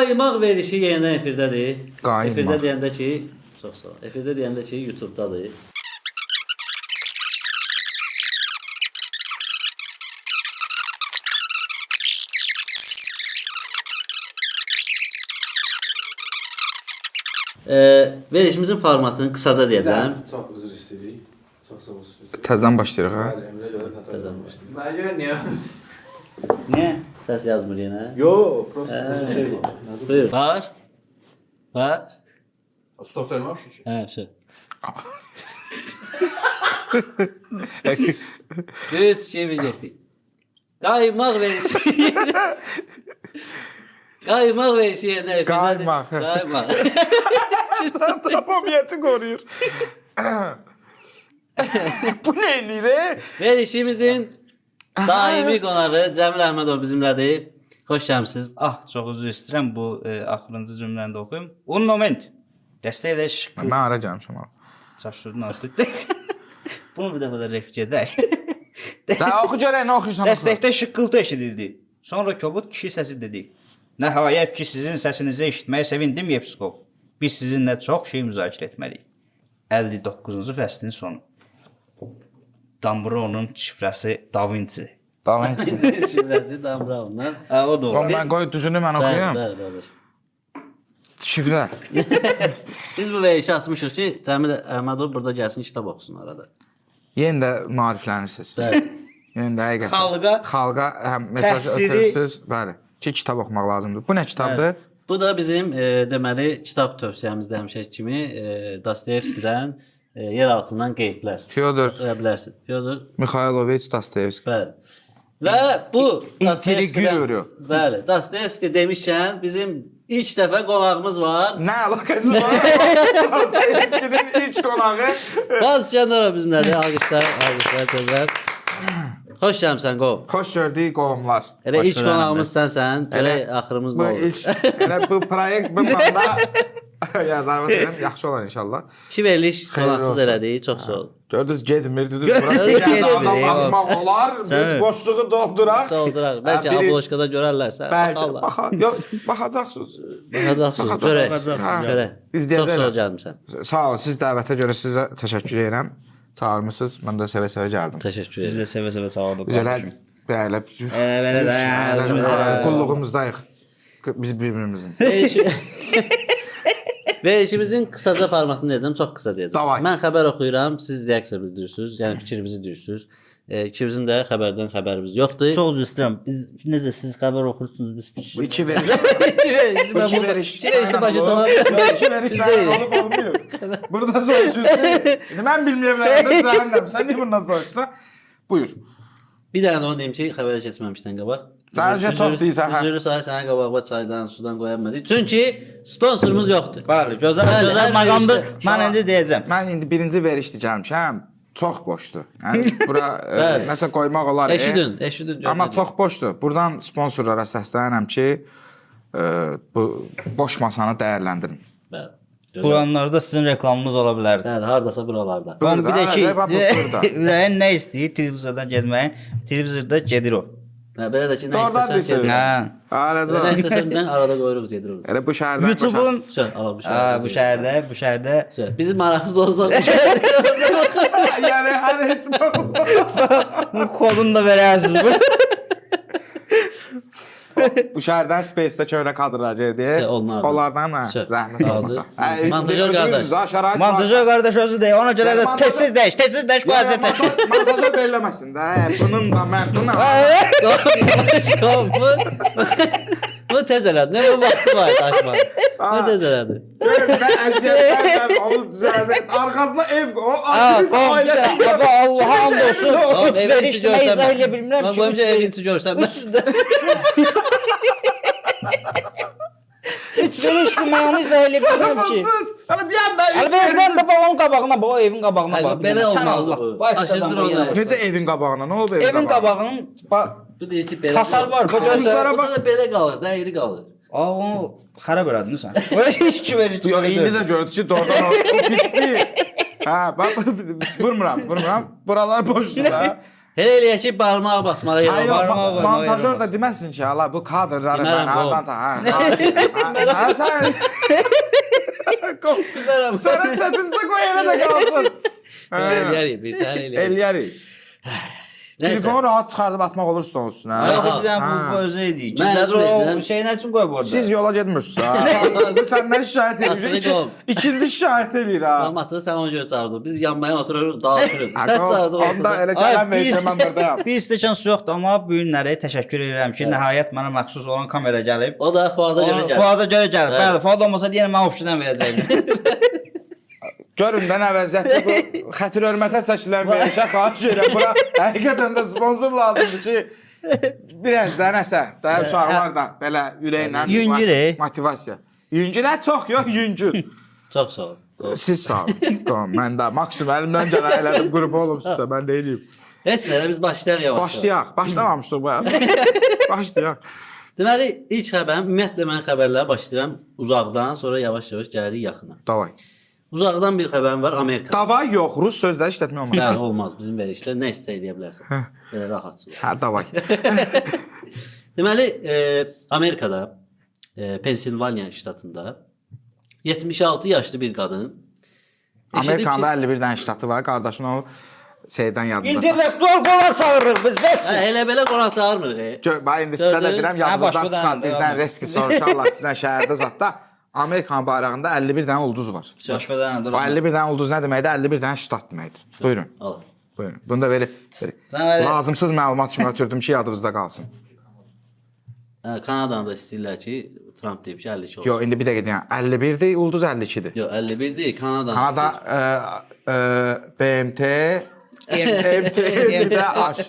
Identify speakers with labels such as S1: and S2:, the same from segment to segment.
S1: Qaymaq verişi yenidən efirdədir.
S2: Qaymaq.
S1: Efirdə deyəndə ki, çox sağ ol. Efirdə deyəndə ki, YouTube-dadır. Verişimizin formatını qısaca deyəcəm.
S3: Çox üzr istəyirik. Çox sağ olsunuz.
S2: Təzədən başlayırıq ha.
S3: Bəli, Emrə görə təzədən başlayırıq.
S4: Mənə görə niyə?
S1: Niyə? Səs yazmır yenə.
S3: Yo, prosta şey var.
S1: Buyur. Var. Var.
S3: Stop verməmişik ki.
S1: Hə, şey. Düz çevirecektik. Qaymaq verişi. Qaymaq verişi yenidən efirdədir.
S2: Qaymaq.
S1: Qaymaq.
S2: Tapamiyyəti qoruyur. Bu nə eləyir?
S1: Verişimizin daimi qonağı Cəmil Əhmədov bizimlədir. Xoş gəlmisiniz.
S5: Ah, çox üzr istəyirəm bu axırıncı cümləni də oxuyum. Un moment. Dəstək elə şıqqı.
S2: Mən ara gəlmişəm abi.
S5: Çaşırdın artıq. Bunu bir dəfə də rəq gedək.
S2: Də oxu görək, nə oxuyursan?
S5: Dəstəkdə şıqqıltı eşidildi. Sonra kobud kişi səsi dedi. Nəhayət ki, sizin səsinizi eşitməyə sevindim, yepiskop. Biz sizinlə çox şey müzakirə etməliyik. 59-cu fəslin sonu. Dambrow'un şifrəsi Da Vinci.
S2: Da Vinci.
S1: Şifrəsi Dan Brown'dan.
S5: O doğru.
S2: Mən qoy düzünü mən oxuyum.
S1: Bəli, bəli.
S2: Şifrə.
S1: Biz bu verişi açmışıq ki, Cəmil Əhmədov burada gəlsin, kitab oxusun arada.
S2: Yenə də maariflənirsiniz.
S1: Bəli.
S2: Yenə də həqiqətən. Xalqa həm mesaj
S5: təhsili-
S2: ötürürsünüz. Bəli. Ki kitab oxumaq lazımdır. Bu nə kitabdır?
S1: Bu da bizim deməli kitab tövsiyəmizdə həmişə kimi Dostoyevskidən yer altından qeydlər.
S2: Fyodor
S1: Oxuya bilərsin. Fyodor.
S2: Mikhailovich Dostoyevski.
S1: Bəli. Və bu
S2: İntrigürü.
S1: Bəli, Dostoyevski demişkən bizim ilk dəfə qonağımız var.
S2: Nə əlaqəsi var? Dostoyevskinin ilk qonağı.
S1: Baz Şenora bizimlədir. Alqışlar, alqışlar gözəl. Xoş gəlmisən qovum.
S2: Xoş gördük qovumlar.
S1: Elə ilk
S5: Başlayalım.
S1: qonağımız sənsən. Elə axırımız
S2: Bu
S1: da olur.
S2: ilk elə bu proyekt bu məndə yazarım yaxşı olar inşallah.
S1: İki veriliş
S2: Xeyirli
S1: qonaqsız
S2: olsun.
S1: elədik. Çox sağ ol.
S2: Gördünüz gedmir dediniz.
S1: Gördünüz,
S2: Adam
S1: gedmir.
S2: atmaq olar.
S5: Sən-
S2: Bu boşluğu dolduraq.
S1: Dolduraq. Bəlkə
S2: biri-
S1: abloşkada görərlərsə.
S2: Bəlkə baxacaqsınız.
S1: Baxacaqsınız. Görək.
S2: Ha.
S1: Görək.
S2: İzləyəcəklər.
S1: Çox sağ ol gəlmisən.
S2: Sağ olun. Siz dəvətə görə sizə təşəkkür edirəm. Çağırmısınız. Mən də sevə-sevə gəldim.
S1: Təşəkkür
S5: Biz
S1: edirəm.
S5: də sevə-sevə çağırdıq.
S2: Biz elə belə
S5: belə də özümüzdə.
S2: qulluğumuzdayıq. Biz bir-birimizin.
S1: Verişimizin qısaca formatını deyəcəm, çox qısa deyəcəm.
S2: Davay.
S1: Mən xəbər oxuyuram, siz reaksiya bildirirsiniz, yəni fikrinizi deyirsiniz. İkimizin də xəbərdən xəbərimiz yoxdur.
S5: Çox üzr istəyirəm. Biz necə siz xəbər oxursunuz biz
S2: Bu iki veriş.
S1: Bu
S2: iki veriş.
S1: İki verişdə başa sala
S2: İki veriş sənin olub olmuyor. Burada soruşursun. İndi mən bilməyəmlərəm də səninəm. Sən niyə bundan soruşsan? Buyur.
S1: Bir dənə də onu deyim ki, xəbərə keçməmişdən qabaq.
S2: Səncə çox deyirsən, hə?
S1: Üzrü sahə sənə qabağa çaydan, sudan qoya bilmədik. Çünki sponsorumuz yoxdur.
S5: Bəli, gözəl,
S1: Bəli,
S5: gözəl
S1: hər
S5: məqamdır.
S1: verişdə.
S5: Mən indi deyəcəm.
S2: Mən indi birinci verişdi gəlmişəm. Çox boşdur. Yəni bura
S1: Bəli.
S2: nəsə qoymaq olar.
S1: Eşidin.
S2: Amma çox boşdur. Buradan sponsorlara səslənirəm ki, bu boş masanı dəyərləndirin.
S1: Bəli.
S5: Buranlarda sizin reklamınız ola bilərdi.
S1: Bəli, hardasa buralarda.
S5: Amma bir də ki,
S2: burada.
S5: ürəyin nə istəyir televizordan getməyin, televizorda gedir o.
S1: Hə, belə də ki, nə
S2: Doğrudan
S1: istəsən
S2: deyirsən.
S1: gedir.
S5: Hə.
S1: Nə istəsən arada qoyuruq gedir orada.
S2: Elə bu şəhərdən
S5: YouTube-un
S1: Söz, ala bu
S5: bu şəhərdə
S1: Söz. Bizim maraqsız olsa
S2: yəni hər ehtimal.
S5: bu kodunu da verərsiniz bu.
S2: Bu şəhərdən Space-də köhnə kadrlar gedir. Onlardan zəhmət olmasa.
S1: Montajör qardaş.
S5: Montajör qardaş özü deyir. Ona görə də tez-tez dəyiş, qoyacaq çəksin.
S2: Montajör belləməsin də. Bunun da mən buna.
S1: Bu tez elədi. Nə bu vaxtı var daşma. Bu tez elədi.
S2: Mən əziyyətlər onu düzəldir. Arkasına ev o ailesi ailə.
S5: Baba Allah'a and olsun. Üç veriş demək izah edə bilmirəm
S1: Mən
S5: ki.
S1: qoyumca evinci görsəm.
S5: Üç veriş demək onu izah edə bilmirəm ki.
S2: Ama deyən də
S5: Əlbəttə də balon qabağına, bu evin qabağına bax.
S1: Belə
S5: Sən
S1: olmalı
S5: Allah.
S1: bu.
S5: Vay
S1: Aşırdır
S5: adam.
S1: onu.
S2: necə evin qabağına? Nə olub
S5: Evin qabağının
S1: Bu deyir ki, belə.
S5: hasar var. Bu
S1: Burada
S5: gözə.
S1: da belə qalır, da iri qalır.
S5: Aa, onu xarab elədin sən. Bu heç veriş.
S2: Yox, indi də gördük ki, doğrudan o pislik. Hə, bax vurmuram. Buralar boşdur ha.
S1: Elə eləyək ki, barmağa basmağa yer
S2: Ay
S1: var.
S2: yox,
S5: barmağı qoymağa
S2: montajör
S5: yaramaz.
S2: da deməsin ki, ala bu kadrları
S1: Demərəm,
S2: mən
S1: qov.
S2: hardan ta. Sən Sənə çətinsə qoy elə də qalsın.
S1: Eləyərik, bir tane eləyərik.
S2: Eləyərik.
S1: Nəysə.
S2: Telefonu rahat çıxardıb atmaq olursa olsun. hə?
S5: Yox, bir dənə
S2: Ha.
S5: bu özü idi.
S1: Mən
S5: Gizlədir
S1: bilmirəm.
S5: o şey nə üçün qoyub orada?
S2: Siz yola getmirsiniz ha. Bu səndən şikayət
S1: Açığı
S2: edir.
S1: qov.
S2: İkinci şikayət edir ha.
S1: Amaçı sən ona görə çağırdın. Biz yanmaya otururuq, dağıtırıq. Sən çağırdın.
S2: Onda elə gələn mən buradayam.
S5: Bir stəkan su yoxdur, amma bu günlərə təşəkkür edirəm ki, nəhayət mənə məxsus olan kamera gəlib.
S1: O da Fuada görə gəlir.
S5: Fuada görə gəlib. Bəli, Fuad olmasa deyirəm mən ofisinə verəcəydim.
S2: Görün də nə vəziyyətdir bu. Xətir hörmətə çəkilən verişə xahiş edirəm. Bura həqiqətən də sponsor lazımdır ki, biraz da nəsə, da uşaqlar da belə ürəklə
S5: Yüngül,
S2: motivasiya. Yüngül çox yox, yüngül.
S1: Çox sağ ol.
S2: Siz sağ olun. Tamam, mən də maksimum əlimdən gələn elədim, qrup olub sizə, mən deyiliyim.
S1: Heç nəyə biz başlayaq yavaş.
S2: Başlayaq. Başlamamışdıq bu arada. Başlayaq.
S1: Deməli, ilk xəbərim, ümumiyyətlə mən xəbərlərə başlayıram uzaqdan, sonra yavaş-yavaş gəlirik yaxına.
S2: Davay.
S1: Uzaqdan bir xəbərim var Amerika.
S2: Davay yox, rus sözləri işlətmək olmaz.
S1: Yəni olmaz bizim verişlər nə istə edə bilərsən. Belə rahatçılıq.
S2: Hə, davay.
S1: Deməli, Amerikada, Pensilvaniya ştatında 76 yaşlı bir qadın
S2: Amerikanda 51 dənə ştatı var, qardaşın o şeydən yadında.
S5: İntellektual qonaq çağırırıq biz, bəs.
S1: Elə belə qonaq çağırmırıq.
S2: Bax indi sizə də
S1: Gördün?
S2: deyirəm,
S5: Hə,
S2: yadınızdan
S5: başqa
S2: çıxan
S5: da-
S2: birdən reski soruşarlar sizə şəhərdə zətdə. Amerikan bayrağında 51 dənə ulduz var.
S5: Başqadan
S2: Bu 51 dənə ulduz nə deməkdir? 51 dənə ştat deməkdir. Buyurun.
S1: Al.
S2: Buyurun. Bunu da verib.
S5: Sən verib.
S2: Lazımsız məlumat kimi ötürdüm ki, yadınızda qalsın.
S1: Kanadanı da istəyirlər ki, Trump deyib ki, 52 olsun.
S2: Yox, indi bir dəqiqə deyəm. 51-dir, ulduz 52-dir.
S1: Yox, 51 deyil, Kanadanı
S2: Kanada BMT MT H.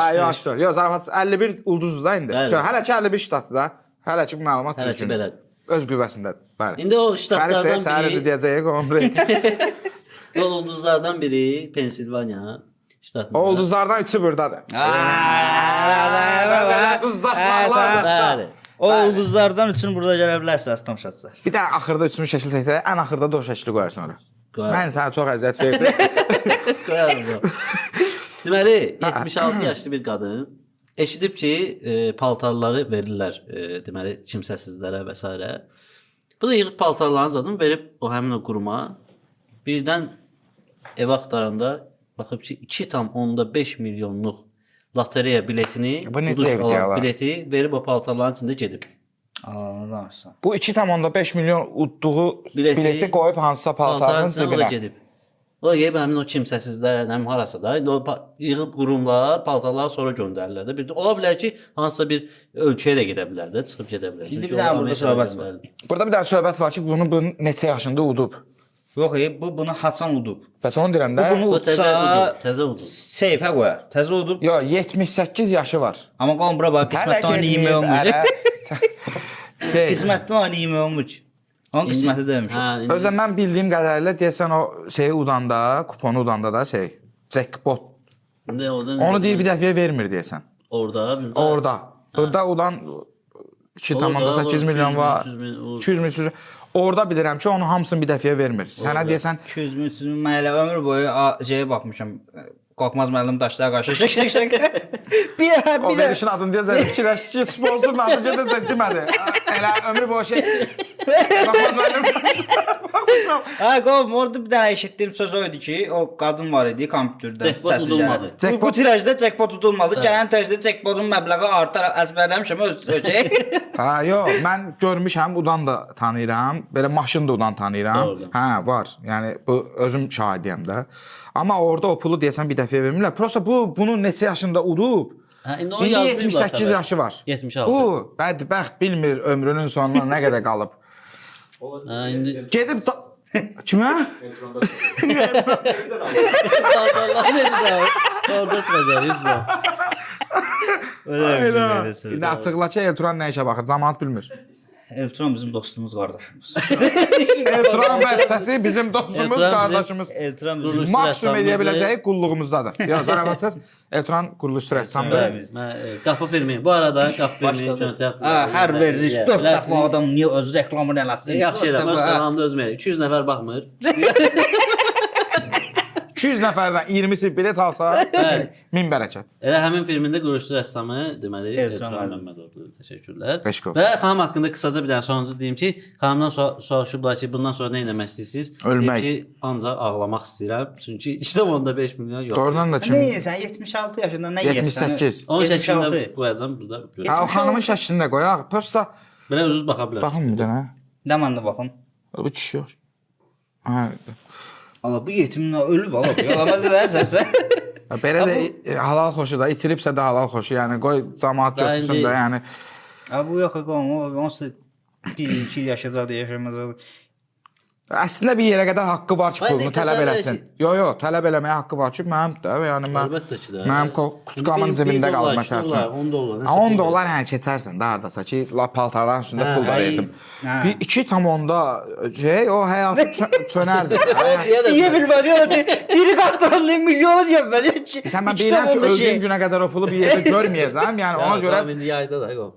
S5: Ayvaşdır.
S2: Yox, zarafat 51 ulduzdur da indi.
S1: Bəli.
S2: Hələ ki 51 ştatdır da. Hələ ki bu məlumat
S1: Hələ ki
S2: düzgündür.
S1: belədir.
S2: Öz qüvvəsindədir. Bəli.
S1: İndi o ştatlardan
S2: Səhər
S1: biri,
S2: deyəcəyik omre.
S1: o ulduzlardan biri Pensilvaniya ştatında.
S2: O ulduzlardan üçü burdadır.
S1: Bəli.
S5: O ulduzlardan üçün burada gələ bilərsiniz tamaşaçılar.
S2: Bir də axırda üçünü şəkil çəkdirək, ən axırda da o şəkli qoyarsan ora.
S1: Qoyarım.
S2: Mən sənə çox əziyyət verdim.
S1: Qoyarım bu. Deməli, 76 yaşlı bir qadın eşidib ki, paltarları verirlər, deməli, kimsəsizlərə və s. Bu da yığıb paltarlarını zaten verib o həmin o quruma. Birdən ev axtaranda baxıb ki, 2,5 milyonluq lotereya biletini,
S2: Bu necə
S1: uduş
S2: evdir
S1: olan
S2: ya?
S1: bileti verib o paltarların içində gedib.
S5: Anlamırsan.
S2: Bu 2,5 milyon udduğu
S1: Bileti-
S2: bileti qoyub hansısa paltarın
S1: içində o da
S2: cibinə.
S1: gedib. O da gedib həmin o kimsəsizlər, həm harasa da, indi o yığıb qurumlar, paltarları sonra göndərirlər də. Bir də ola bilər ki, hansısa bir ölkəyə də gedə bilər də, çıxıb gedə bilər.
S5: İndi
S1: Çünki
S5: bir dənə
S1: o
S5: burada
S1: Amerikaya
S5: söhbət var.
S1: göndərilir.
S2: Burada bir dənə söhbət var ki, bunu neçə yaşında udub.
S5: Yox, bunu haçan udub.
S2: Bəs onu deyirəm də.
S5: Bunu
S1: O təzə
S5: udsa
S1: udub, təzə udub.
S5: seyfə qoyar. Təzə udub.
S2: Yox, 78 yaşı var.
S5: Amma qon bura bax, qismətdən oynayıb olmur.
S2: Şey,
S5: Qismətdən oynayıb olmur. Onun qisməti deyilmiş.
S1: Hə, indi
S2: özə mən bildiyim qədərilə deyəsən o şeyi udanda, kuponu udanda da şey, jackpot.
S1: indi orada
S2: Onu deyir bir dəfəyə vermir deyəsən.
S1: orada, bir də
S2: Orada. Burada udan 2,8 milyon var. 200 min, 300 Orada bilirəm ki, onu hamısını bir dəfəyə vermir. Sənə deyəsən
S5: 200 min, 300 min mən elə ömür boyu şeyə baxmışam. Qalxmaz müəllim daşlara qarşı şək.
S2: o
S5: Bir də
S2: verişin adını deyəcək, fikirləşdi ki, sponsorun adını gedəcək demədi. Elə ömrü boyu şey. Baxmaz mənim.
S5: hə, qom orada bir dənə eşitdiyim söz o idi ki, o qadın var idi kompüterdə
S1: Jackpot
S5: səsi
S1: udulmadı.
S5: gəldi. Bu tirajda jackpot udulmadı. Gələn tirajda jackpotun məbləği artar, əzbərləmişəm öz şey.
S2: Ha, yox, mən görmüşəm, udan da tanıyıram. Belə maşın da udan tanıyıram.
S1: Doğru.
S2: Hə, var. Yəni bu özüm şahidiyəm də. Amma orada o pulu deyəsən bir dəfəyə vermirlər. Prosta bunu neçə yaşında udub?
S1: Hə, indi onu
S2: İndi
S1: yazmayıblar
S2: 78
S1: xəbər.
S2: yaşı var.
S1: 76.
S2: Bu bədbəxt bilmir ömrünün sonuna nə qədər qalıb.
S1: Hə, indi
S2: Gedib kimə?
S1: paltarlar necə? Orada çıxacaq, üzmə.
S2: İndi açıqla ki, Elturan nə işə baxır? Cəmaət bilmir.
S5: Eltron bizim dostumuz, qardaşımız.
S2: Elturan vəzifəsi bizim dostumuz,
S1: Elturan bizim-
S2: qardaşımız.
S5: Eltron bizim
S1: Quruluş
S2: Maksimum eləyə
S1: rəssamımızdır.
S2: biləcəyi qulluğumuzdadır. Yox, zarafatsız. Elturan quruluş rəssamdır.
S1: Qapı filmi. Bu arada qapı filmi göndərək.
S5: hər veriliş 4 dəfə adam niyə öz reklamını eləsin?
S1: Yaxşı elə, öz kanalında özməyə. 200 nəfər baxmır.
S2: 200 200 nəfərdən 20-si bilet alsa, min bərəkət.
S1: Elə həmin filmində quruluşçu rəssamı deməli
S5: Elton
S1: Elton Məmmədovdur. Təşəkkürlər.
S2: Eşq olsun.
S1: Və xanım haqqında qısaca bir dənə sonuncu deyim ki, xanımdan soruşublar ki, bundan sonra nə etmək istəyirsiniz?
S2: Ölmək.
S1: Deyib ki, ancaq ağlamaq istəyirəm. Çünki 2.5 milyon yox.
S2: Doğrudan da
S5: Nə
S2: kim?
S5: yeyirsən? 76 yaşında nə yeyirsən?
S2: 78.
S1: Onun şəklində
S5: 76.
S1: qoyacağam burada.
S2: Ha, o xanımın şəklini də qoyaq. Prosta
S1: Belə özünüz baxa bilərsiniz.
S2: baxın bir dənə.
S5: Damanda baxın.
S2: Bu kişi yox. Ha.
S5: Allah bu yetimlə ölüb Allah. Yalamaz edərsən.
S2: Belə də halal xoşu da itiribsə də halal xoşu. Yəni qoy cəmaət
S1: Daha
S2: götürsün
S1: indi-
S2: də, yəni.
S5: Ha bu yox qoyma. O onsuz 1-2 yaşayacaqdı, yaşamazdı.
S2: Əslində bir yerə qədər haqqı var ki,
S1: Hayır,
S2: pulunu
S1: təsəvvür
S2: tələb
S1: et
S2: eləsin.
S1: ki-
S2: Yox, tələb eləməyə haqqı var ki, mənim də, yəni mən
S1: Əlbəttə ki də.
S2: mənim kutkamın
S1: İndi
S2: cibində
S1: bir
S2: qalıb
S1: dollar,
S2: məsəl
S1: iki
S2: üçün.
S1: dollar, 10 dollar, nəsə
S2: 10
S1: pul
S2: dollar hə keçərsən də hardasa ki, la paltarların üstündə
S1: Hə,
S2: pul da
S5: ay,
S2: verdim.
S5: hə.
S2: Bir 2 tam onda şey o həyatı çönərdi.
S5: Deyə bilmədi ya. Diri qatırlı milyonu deyə bilmədi ki.
S2: Sən mən bilirəm ki, öldüyüm günə qədər o pulu bir yerdə görməyəcəm. Yəni ona görə
S1: indi yayda da qoy.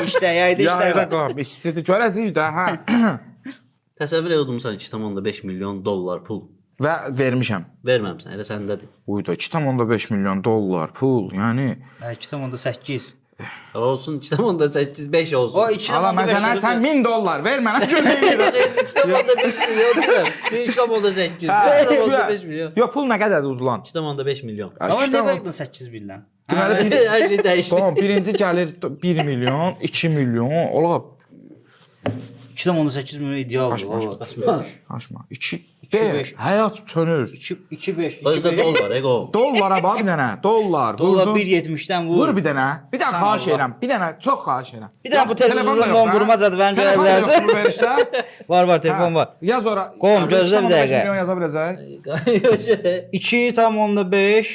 S5: İşte yaydı
S2: yayda
S5: işlər.
S2: qoyum. İstedi görəcəyik də, hə.
S1: Təsəvvür edimsən 2.5 milyon dollar pul
S2: Və vermişəm.
S1: verməmsən, elə səndədir.
S2: Uyda 2.5 milyon dollar pul, yəni
S5: 2.8.
S1: Olsun 2.8 5 olsun.
S5: O 2.
S2: ala məsələn sən 1000 dollar ver mənə görməyim.
S1: 2.5 milyon deyirəm. 2.8. 2.5 milyon.
S2: Yo pul nə qədərdir udulan?
S1: 2.5 milyon.
S5: Amma nə bəqdin 8 bildən?
S2: Deməli
S1: Hər şey dəyişdi.
S2: Tamam, birinci gəlir 1 milyon, 2 milyon, ola
S5: 2.8 milyon idealdır. Valla.
S2: aşma. 2 5 həyat çönür.
S5: 2.5.
S1: Özdə dollar, ego.
S2: Dollara bax bir dənə, dollar.
S5: Dollar
S2: vurdun.
S5: 1.70-dən vur.
S2: Vur bir dənə. Bir dənə
S5: Sən
S2: xahiş
S5: Allah.
S2: edirəm. Bir dənə çox xahiş edirəm.
S5: Bir dənə bu telefonla vurma cadvəlini görə bilərsən.
S2: bilərsən.
S5: Var telefon var.
S2: Yaz ora.
S5: Qoyum, gözlə bir dəqiqə.
S2: Milyon yaza biləcək.
S5: 2.5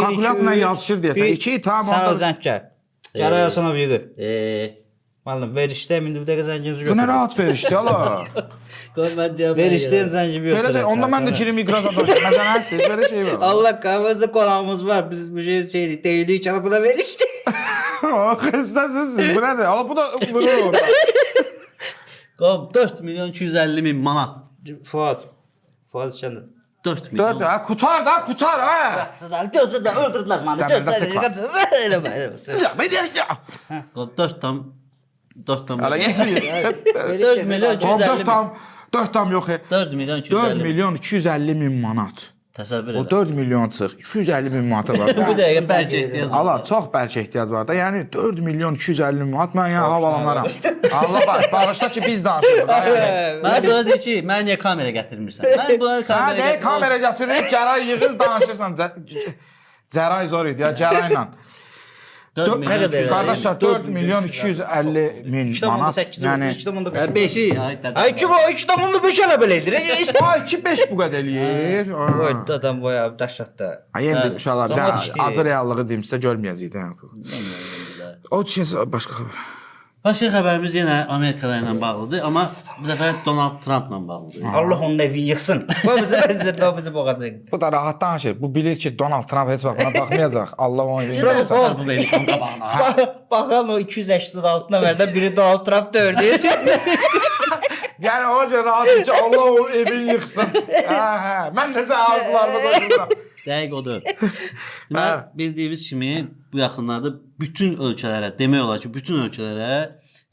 S2: Kalkulyatla yazışır deyəsən. 2 tam
S5: Sən o
S2: onda.
S5: zəng gəl. Gəl ayasına bir.
S1: Eee
S5: Müəllim, verişdə indi bir dəqiqə zənginizi
S2: Bu nə
S5: götürün.
S2: rahat verişdi ala.
S1: qoy mən deyəm.
S5: Verişdəyim zəngimi
S2: Belə
S5: götürün.
S2: də onda mən də girim iqraza daşıyım. Məsələn siz belə şey var.
S5: Allah kahvesi konağımız var. Biz bu şeydik. Değildik çalıp bu da verişdik.
S2: Xəstəsiz siz. Bu nədir? Ala bu da vurur orada.
S1: Qoy 4 milyon 250 min manat.
S5: Fuat. Fuat sen de.
S1: 4 milyon.
S2: 4 ha kutar da kutar ha.
S5: Gözünden öldürdüler bana.
S2: Sen benden tek var.
S1: Qoy 4 tam.
S2: Ala yetmir.
S1: 4 milyon 250 min.
S2: 4 tam yox.
S1: 4 milyon
S2: 4
S1: 250 min.
S2: milyon 250 min manat.
S1: Təsəvvür
S2: O
S1: elə.
S2: 4 milyon çıx. 250 min manata var.
S1: Bu dəqiqə bəlkə ehtiyac var.
S2: Ala çox bəlkə ehtiyac var da. Yəni 4 milyon 250 min manat mən yəni havalanaram. Allah bax, bağışla ki biz danışırıq. ha, yəni.
S1: Mən sonra deyir ki, mən niyə kamera gətirmirsən? Mən buna
S2: Hə,
S1: kamera
S2: də kamera gətirir, cəray yığır, danışırsan. Cəray zor idi ya, cərayla.
S1: 4
S5: Ne
S1: milyon.
S5: kadar?
S2: Qardaşlar 4 milyon 250 min
S5: İşte bunda
S2: manat.
S5: 8.
S2: Yəni
S5: İşte bunda 5.
S1: 5'i.
S5: Ay kim o? İşte bunda 5 elə beləydir.
S2: ay 2-5 bu qədər eləyir.
S5: Oy adam boya daşlatda.
S2: Ay indi uşaqlar
S5: Cəmaət
S2: da
S5: işləyir.
S2: acı reallığı deyim sizə görməyəcəyik də. O şey başqa xəbər.
S1: Başqa xəbərimiz yenə Amerika ilə bağlıdır, amma bu dəfə Donald Trumpla bağlıdır.
S5: Allah onun evini yıxsın. Bu bizi bezdirdi, o bizi boğacaq.
S2: Bu da rahat danışır. Bu bilir ki Donald Trump heç vaxt buna baxmayacaq. Allah onu
S1: Çıxar
S2: versin.
S1: bu Velikan qabağına.
S5: Bakalım o 286 nəfərdən biri Donald Trump dördü.
S2: Yəni ona görə rahat ki Allah onun evini yıxsın. Hə, hə. Mən də sən arzularını qoyuram.
S1: Dəqiq odur. Deməli, bildiyimiz kimi bu yaxınlarda bütün ölkələrə, demək olar ki, bütün ölkələrə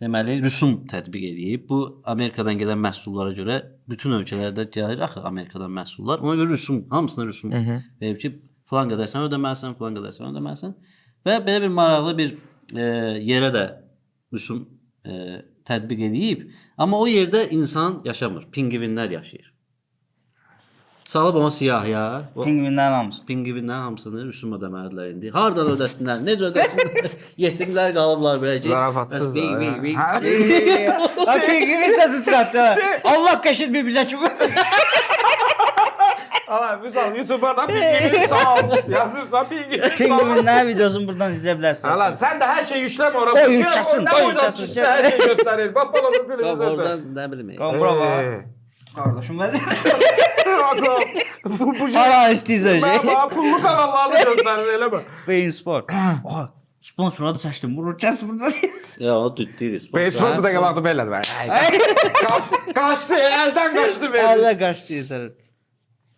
S1: deməli rüsum tətbiq edib. Bu Amerikadan gələn məhsullara görə bütün ölkələrdə gəlir axı Amerikadan məhsullar. Ona görə rüsum, hamısına rüsum verib ki, falan qədər sən ödəməlisən, falan qədər sən ödəməlisən. Və belə bir maraqlı bir yerə də rüsum tətbiq edib. Amma o yerdə insan yaşamır, pingvinlər yaşayır. Salıb ona siyahıya, o
S5: Pingvinlərin hamısı.
S1: pingvinlərin hamısını rüsum ödəməlidirlər indi. Hardan ödəsinlər, necə ödəsinlər? Yetimlər qalıblar belə ki.
S2: Zarafatsız da. Hə?
S5: Ay pingvin səsi çıxartdı. Allah qəşit bir-birinə kimi.
S2: Ala misal YouTube'a da pingvin sağ yazırsan pingvin sağ ol.
S5: Pingvinlərin videosunu buradan izləyə bilərsiniz.
S2: Ala sen de her şeyi yükleme oraya.
S5: Koy yükləsin, koy yükləsin.
S2: Size her şeyi gösterir. Bak bana
S1: Bax,
S2: televizyonda.
S1: oradan nə bilim.
S5: Qom bura bax. Qardaşım mən.
S2: Bu şey.
S5: Ara istəyirsən
S2: Ben
S5: şey.
S2: bana pullu kanallarını gösterir öyle mi?
S5: Beyin Sport. Oha, sponsoru da seçdim. Vuracağız burada.
S1: Ya o deyir.
S2: Facebook bu da qabaqdı belədir. Kaçtı, elden kaçtı benim.
S5: Arada qaçdı sən.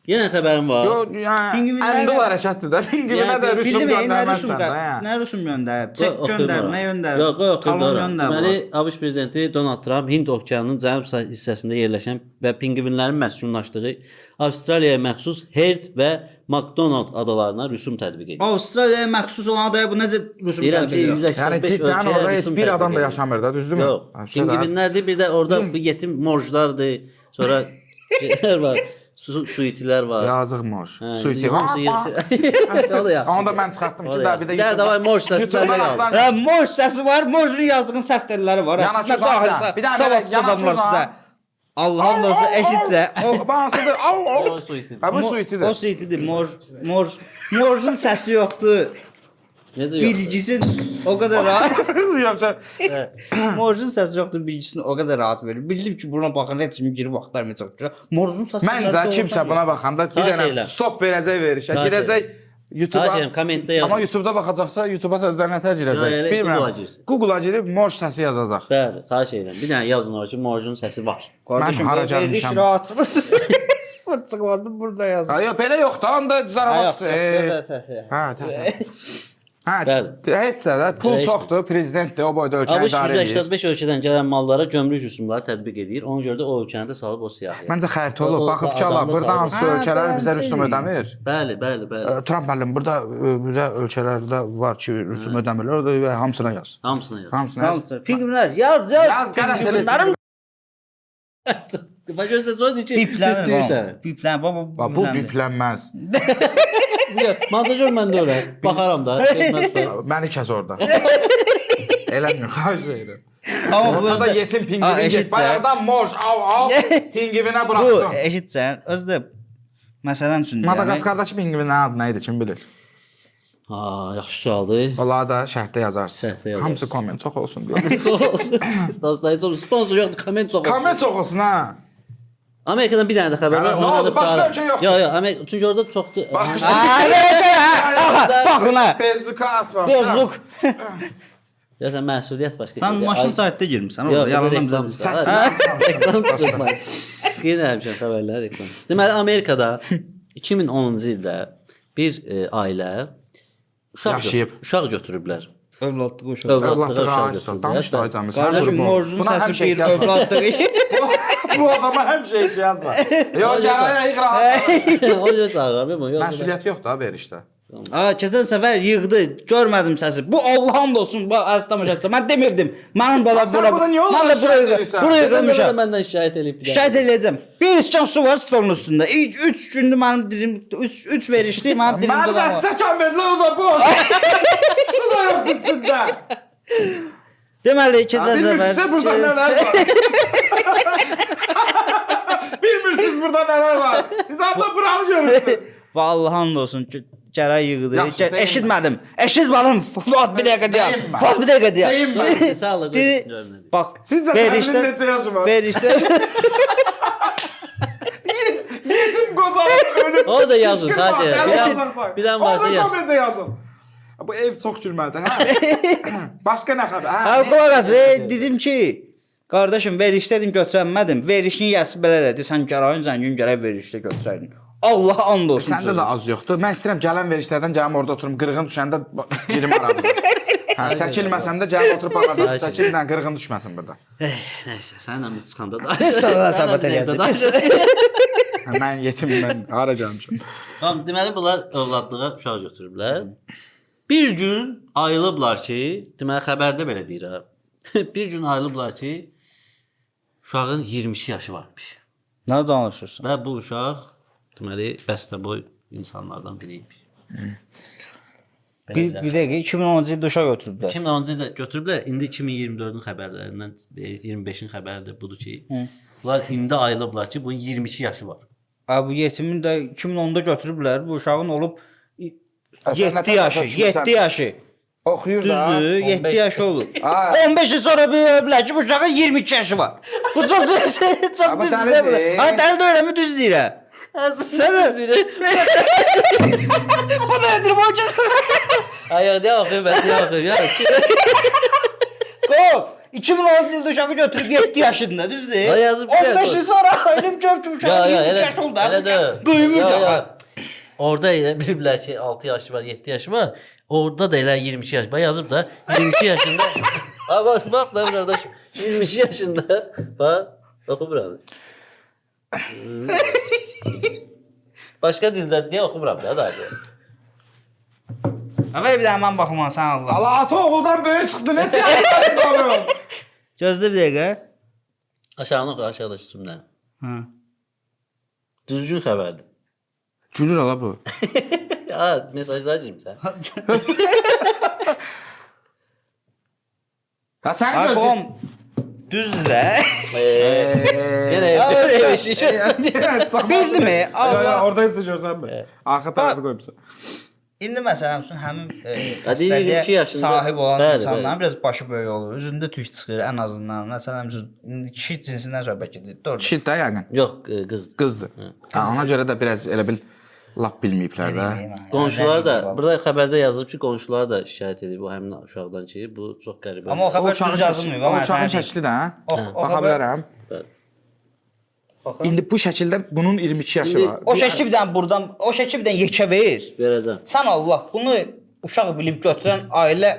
S1: Yenə xəbərim var.
S2: Yo, yəni
S5: Pingvinlər-
S2: əmdil hərəkətdir də. Pingvinə də
S1: Yəni,
S2: rüsum
S5: Bildim, nə
S2: göndərməzsən
S5: rüsum
S2: də. hə.
S5: nə rüsum göndərib? Çek
S1: Oxuyum
S5: göndər,
S1: ora.
S5: nə göndər?
S1: Yox, yox,
S5: Talon göndər.
S1: Deməli, ABŞ prezidenti Donald Trump Hind okeanının cənub hissəsində yerləşən və pingvinlərin məskunlaşdığı Avstraliyaya məxsus Heard və McDonald adalarına rüsum tətbiq edir.
S5: Avstraliyaya məxsus olan adaya bu necə rüsum
S1: Deyirəm ki,
S5: tətbiq edir?
S1: 185
S2: Yəni cidden
S1: ölkəyə
S2: orada heç
S1: rüsum
S2: bir
S1: tətbiq
S2: adam da
S1: edir.
S2: yaşamır da, düzdürmü?
S1: Yox, pingvinlərdir, bir də orada bu yetim morjlardır, sonra şeylər var, suitilər var.
S2: Yazıq mor.
S1: Hə,
S2: Suiti
S1: hamısı yığışır. O da yaxşı.
S2: Onu da mən çıxartdım ki,
S1: O da
S2: daha bir də
S1: yaxşı. Davay mor səsi
S2: YouTube'dan
S1: dəmə qaldı.
S2: axtarın.
S5: Hə, mor səsi var, morjun yazdığın səs telləri var.
S2: Yanaçı
S5: Əslində
S2: var da.
S5: zahirsə,
S2: Bir dənə
S5: salak
S2: belə yanaçı
S5: adamlar
S2: var.
S5: sizə. Allah'ın olsa eşitsə,
S2: O bansıdır. Au.
S1: O suitidir.
S2: Ha bu
S5: o
S2: suitidir.
S5: suitidir. Morjun səsi yoxdur.
S1: Necə yox?
S5: Bilgisin o kadar rahat.
S2: Yapacaq.
S5: Morjun səsi yoxdur, bilgisini o kadar rahat verir. Bildim ki, buna baxan heç kim girib axtarmayacaq. Morjun səsi.
S2: Məncə kimsə buna baxanda bir
S1: Xahiş
S2: dənə
S1: edirəm.
S2: stop verəcək verişə.
S1: Xahiş
S2: Girəcək
S1: Xahiş
S2: YouTube-a.
S1: edirəm, kommentdə yazın.
S2: Amma YouTube-da baxacaqsa, YouTube-a sözlər nətər girəcək?
S1: Yox, elə
S2: Bilmirəm.
S1: Google-a girsin.
S2: Google-a girib mor səsi yazacaq.
S1: Bəli, xahiş edirəm. Bir dənə yazın orada ki, morjun səsi var.
S5: Qardaşım,
S2: Mən hara
S5: veriş
S2: gəlmişəm?
S5: rahatçılıq. Bu çıxmadı burada yazın.
S2: Ha, yox, belə yoxdur. Onda zaravat.
S5: Hə,
S2: Hə, hə.
S1: Bəli.
S2: Heçsə də pul
S1: Elə
S2: çoxdur, prezidentdir, o boyda ölkəni
S1: ABŞ
S2: idarə edir.
S1: 185 ölkədən gələn mallara gömrük rüsumları tətbiq edir. Ona görə də o ölkəni də salıb o siyahıya.
S2: Məncə xərt olub.
S1: O-
S2: Baxıb
S1: o
S2: ki, Allah,
S1: adamda
S2: burada
S1: sağlam.
S2: hansı
S5: Hə,
S2: ölkələr bizə
S5: bəli.
S2: rüsum ödəmir?
S1: Bəli, bəli, bəli.
S2: Trump müəllim, burada bizə ölkələrdə var ki, rüsum ödəmirlər. Orada və hamısına yaz.
S1: Hamısını yaz.
S2: Hamısına yaz.
S5: Hamısı. Pingvinlər yaz.
S2: Yaz, qələt elə.
S5: Pingvinlərim
S1: Bax gözlə sonra deyir ki,
S5: biplənir.
S1: düyürsən.
S5: Biplənir.
S2: Bax, bu biplənməz.
S1: Montajör məndə öyrə. Baxaram da. Mən tutarım.
S2: Məni kəs orada. Eləmir, xahiş edirəm.
S5: Amma bu
S2: Orada yetim
S5: Ha,
S2: pingvin get.
S5: eşitsən.
S2: Bayaqdan mor, au, pingvinə
S5: bu
S2: buraxdım.
S5: eşitsən, özdə məsələn üçün
S2: Madagaskardakı pingvinlərin adı nə idi, kim bilir?
S1: Ha, yaxşı sualdır.
S2: Onları da şərhdə yazarsınız.
S1: Şərhdə yazarsınız.
S2: Hamısı komment çox olsun deyə.
S1: Çox olsun. Dostlar, çox sponsor yoxdur, komment çox olsun.
S2: Komment çox olsun ha.
S1: Amerikadan bir dənə də xəbər var.
S2: Yəni, nə
S1: ona
S2: oldu?
S1: da
S2: Başqa
S1: qurtarım.
S2: ölkə yoxdur.
S1: Yox, yox, Amerika çünki orada çoxdur.
S5: Bax ona.
S2: Bezuka atma.
S5: Bezuk.
S1: Ya sən məsuliyyət başqa
S5: Sən
S1: şeydir.
S5: maşın
S1: Ay-
S5: saytda girmisən
S1: Yox,
S5: orada. Yalandan
S1: reklam
S5: bizə.
S1: çıxar.
S2: Səs-
S1: Reklam çıxırtma. Sıxıyın həmişə xəbərlər reklam. Deməli Amerikada 2010-cu ildə bir ailə
S2: Yaşayıb.
S1: uşaq götürüblər.
S5: Övladlığı uşaq.
S1: Övladlığa uşaq
S2: Övladlığa
S1: götürüblər.
S2: danış da hocam.
S5: Qardaşım morjun
S2: Buna
S5: səsi
S2: həmişə
S5: bir
S2: ehtiyac var.
S5: övladlığı.
S2: Bu adama həmişə ehtiyac var. Yox, gərək iqra.
S1: O yüzden çağırıram.
S2: Məsuliyyət yoxdur ha verişdə.
S5: Keçən səfər yığdı, görmədim səsi. Bu Allah'ın olsun, bu az tamaşaçı. Mən demirdim. Mənim bala
S2: Sən bunu niyə
S5: Mən də
S2: şikayət edirsən?
S5: buraya
S1: Qılmışam.
S5: qılmışam.
S1: Məndən şikayət eləyib.
S5: Şikayət edəcəm. Bir iskan su var stolun üstündə. 3 gündür mənim dilim 3 verişli mənim dilim
S2: Mən də
S5: dolanır.
S2: stəkan verdilər, o da boş. Su da yoxdur içində.
S5: Deməli keçən
S2: Bilmirsiniz
S5: səfər
S2: burada nələr var. Bilmirsiniz burada nələr var. Siz ancaq buranı görürsünüz.
S5: Vallahi olsun ki, gərək yığdı.
S2: Yaxşı, deyim
S5: Eşitmədim. Eşitmədim. Fuat bir dəqiqə deyəm.
S2: Deyim mən.
S5: Fuat bir dəqiqə deyəm.
S2: Deyim mən.
S1: Siz sağlık
S5: Dedi-
S1: görmədiniz.
S5: Bax,
S2: Siz də
S5: verişdə
S2: təhlil neçə yaşı var?
S5: verişdə
S2: Yetim qocanın ölüb.
S1: O da yazın,
S2: Kışkırtma,
S1: Hacı.
S2: nələr
S1: Bir-
S2: yazarsan.
S1: bir dənə varsa
S2: Onu da
S1: yaz.
S2: kommentə yazın. Bu ev çox gülmədi, hə? Başqa nə xəbər?
S5: Ha, qulaq as, dedim ki, qardaşım verişlərin götürənmədim. Verişini yəsi belə elədi. Sən gərayın zəngin gərək verişdə götürəydin. Allah and olsun.
S2: Səndə də az yoxdur. Mən istəyirəm gələn verişlərdən gəlim orada oturum, qırğın düşəndə girim aramıza. Hə, çəkilməsəm də gəlim oturub aramıza çəkildən qırğın düşməsin burada.
S1: Nəysə, səninlə biz çıxanda da.
S5: Sonra söhbət eləyəcəyik.
S2: Hə, mən yetimim, mən hara gəlmişəm.
S1: Tamam, deməli bunlar övladlığa uşaq götürüblər. Bir gün ayılıblar ki, deməli xəbərdə belə deyir ha. Bir gün ayılıblar ki, uşağın 22 yaşı varmış.
S5: Nə danışırsan?
S1: Və bu uşaq deməli bəstəboy insanlardan biriymiş.
S5: Bir dəqiqə 2010-cu ildə uşaq götürüblər.
S1: 2010-cu ildə götürüblər. İndi 2024-ün xəbərlərindən 25-in xəbəridir budur ki, bunlar indi ayılıblar ki, bunun 22 yaşı var.
S5: Bu yetimin də 2010-da götürüblər. Bu uşağın olub
S2: Sən
S5: 7 yaşı, 7 yaşı.
S2: Oxuyur da.
S5: Düzdür, 7
S1: 15.
S5: yaşı olur.
S2: Ha.
S5: 15 il sonra böyüyüblər ki, bu uşağın 22 yaşı var. Bu çox düz, çox
S2: Amma
S5: düz
S2: sən
S5: deyil.
S2: de-
S5: Ha, dəli deyirəm, düz deyirəm. Sən bu da edir bu hocam.
S1: Ay, deyə oxuyur, mən deyə oxuyur.
S5: Qop, 2016 ildə uşağı götürüb 7 yaşında, düzdür?
S1: Ya yazıb bir də
S5: 15 il sonra elim gördüm
S1: Ya
S5: uşağı
S1: ya
S5: 23
S1: elə
S5: yaş oldu.
S1: elə də.
S5: Böyümür
S1: Ya,
S5: də.
S1: ya. Orada elə biliblər ki 6 yaşı var, 7 yaşı var. Orada da elə 22 yaş var. Yazıb da 22 yaşında. Ha bak da qardaş 22 yaşında. Bax, oxu buradır. Başqa dildə niyə oxumuram da da.
S5: Ver bir də mən baxım sən Allah.
S2: Allah ata oğuldan böyük çıxdı. Necə yapıyorsun?
S5: Gözlə bir dəqiqə.
S1: Aşağıdan oxu, aşağıdakı cümlə.
S5: Hə.
S1: Düzgün xəbərdir.
S2: Gülür ala bu.
S1: Ha, mesajlar girmişsən.
S2: Ha sən
S5: Ay
S2: gözlə.
S5: qom. Düzdür də.
S1: Yenə ev işi.
S5: Bildimi? Allah.
S2: Orada hiç görsən mi? Arxa tərəfi qoyubsan.
S5: İndi məsələn üçün həmin
S1: Hadi 22 yaşında-
S5: sahib olan
S1: Bəli,
S5: insanların
S1: bəli.
S5: biraz başı böyük olur. Üzündə tük çıxır ən azından. Məsələn üçün indi kişi cinsindən söhbət gedir. Doğru.
S2: Kişi də yəni.
S1: Yox, qız.
S2: Qızdır. Ha, ona görə də biraz elə bil lap bilməyiblər də.
S1: Qonşular da burada xəbərdə yazılıb ki, qonşular da şikayət edib bu həmin uşaqdan ki, bu çox qəribə.
S5: Amma o xəbər düz yazılmıyıb.
S2: O
S5: Amma
S2: uşağın
S5: sən
S2: şəkli də, hə?
S5: O
S2: Baxa
S5: xəbər-
S2: bilərəm.
S1: Bəli.
S2: İndi bu şəkildə bunun 22 yaşı
S1: İndi
S2: var.
S5: o şəkli bir dənə buradan, o şəkli bir dənə yekə ver.
S1: Verəcəm.
S5: Sən Allah bunu uşaq bilib götürən ailə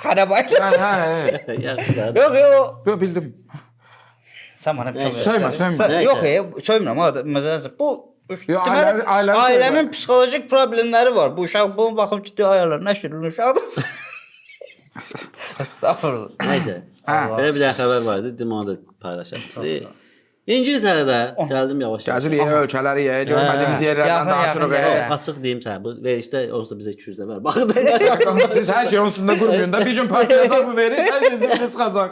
S5: xarabay.
S2: Hə, hə.
S1: Yaxşı.
S5: Yox, yox.
S2: Yo bildim.
S5: Sən mənə bir
S1: Nəysə.
S2: Söymə, söymə.
S5: Yox, söymürəm. Məsələn, bu
S2: Yo,
S5: deməli,
S2: ailənin
S5: ailənin psixolojik problemləri var. Bu uşaq bunu baxıb ki, ayarlar, nə şirin uşaqdır. Estağfurullah.
S1: Nəysə.
S2: Hə.
S1: Belə bir dənə xəbər var idi, dedim onu da paylaşaq. İngiltərədə gəldim yavaş-yavaş.
S2: Gəzirik ölkələri, görmədiyimiz yerlərdən
S5: Yaxın,
S2: danışırıq.
S5: yaxın,
S1: Açıq deyim sənə, bu verişdə olsa bizə 200 də ver. Baxın.
S2: Siz hər şey onsunda qurmayın da. Bir gün partlayacaq bu veriş, hər şey sizə çıxacaq.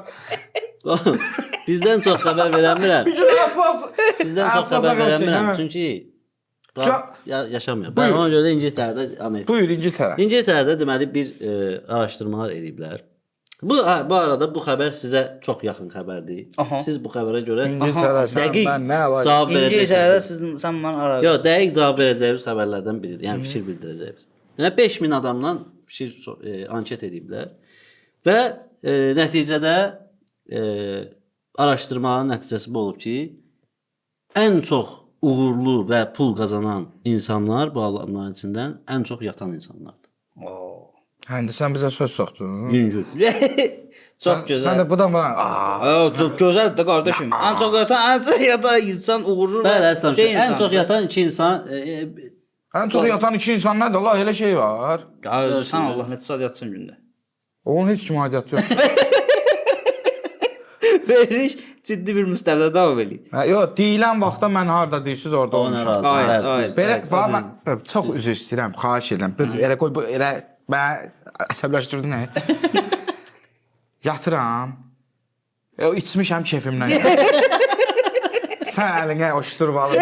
S1: Bizdən çox xəbər verəmirəm.
S2: Bir gün əsas.
S1: Bizdən çox xəbər verəmirəm. Çünki yaşamıyor. Ben
S2: Buyur.
S1: ona görə də İngiltərədə Amerika.
S2: Buyur İngiltərə.
S1: İngiltərədə deməli bir araşdırmalar ediblər. Bu arada bu xəbər sizə çox yaxın xəbərdir.
S5: Aha.
S1: Siz bu xəbərə görə
S2: İngiltərə,
S1: dəqiq
S2: mən nə var?
S1: cavab
S5: İngiltərədə
S1: verəcəksiniz.
S5: sən mənə ara.
S1: Yox, dəqiq cavab verəcəyimiz xəbərlərdən biridir. Yəni fikir bildirəcəyimiz. Yəni 5000 adamdan anket ediblər və nəticədə araşdırmanın nəticəsi bu olub ki, ən çox uğurlu və pul qazanan insanlar bu adamların içindən ən çox yatan insanlardır.
S2: Hə, indi sən bizə söz soxdun.
S1: Yüngül.
S5: Çox
S2: Sən
S5: gözəl.
S2: də bu da bana.
S5: Çox gözəldir də qardaşım. Ən çox yatan insan uğurlu
S1: Bəli, əslən
S5: şey
S1: ən çox
S5: insandır.
S1: yatan iki insan
S2: Ən çox yatan iki insan nədir? Allah elə şey var.
S5: Sən Allah neçə saat yatsın gündə.
S2: Onun heç kim aidiyyatı yox.
S5: Veriş ciddi bir müstəvidə davam eləyir.
S2: Hə, yox, deyilən vaxtda mən harda deyirsiniz orada
S1: Ona
S2: olmuşam.
S1: razı.
S5: Ayət,
S1: Bəli,
S5: ayət.
S1: düz.
S2: Belə bax mən çox üzr istəyirəm, xahiş edirəm. Elə qoy bu elə mən əsəbləşdirdin nə? Yatıram. O içmişəm kefimdən. Sən əlinə oşturub alır.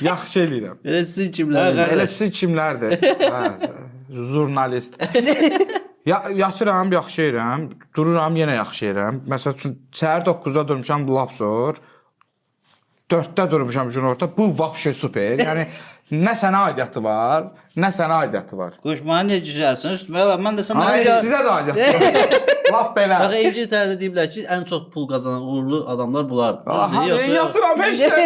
S2: Yaxşı eləyirəm.
S1: Elə sizin kimlər?
S2: Elə siz kimlərdir? Hə, jurnalist. Yatıram, yaxşı edirəm. Dururam, yenə yaxşı edirəm. Məsəl üçün səhər 9-da durmuşam lap zor. 4-də durmuşam günorta. Bu vapşe super. Yəni nə sənə aidiyyatı var, nə sənə aidiyyatı var.
S5: Qoş mənə necə güzəlsən. Üstümə mən də
S2: Ana
S5: sənə
S2: sizə də aidiyyatı var. Lap belə.
S1: Bax İngiltərədə deyiblər ki, ən çox pul qazanan uğurlu adamlar bunlardır.
S2: Aha,
S1: Düzdür, yoxsa-
S2: yatıram heç nə.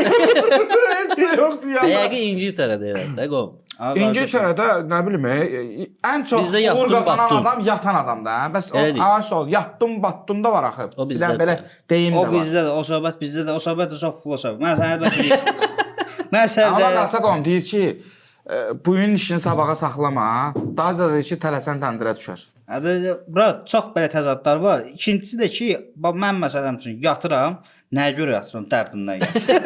S2: Heç nə yoxdur ya.
S1: Yəqin İngiltərədə elədir, qom.
S2: İngiltərədə nə bilim, ən çox
S1: Bizdə
S2: uğur
S1: yatdım,
S2: qazanan
S1: batdım.
S2: adam yatan adamdır. Hə? Bəs o
S1: Elə deyil.
S2: asol yatdım, batdım da var axı.
S1: O
S2: Bir
S1: bizdə
S2: dənə belə
S1: də.
S2: deyim də
S5: O
S2: var.
S5: bizdə də, o söhbət bizdə də, o söhbət də çox filosofik. Mən sənə başlayım. Mən
S2: Allah
S5: sənə
S2: Nasaqom deyir ki, bugün işini sabaha saxlama. Daha da deyir ki, tələsən təndirə düşər.
S5: Brat, çox belə təzadlar var. İkincisi də ki, mən məsələn üçün yatıram, nəyə görə yatıram? Dərdimdən yatıram.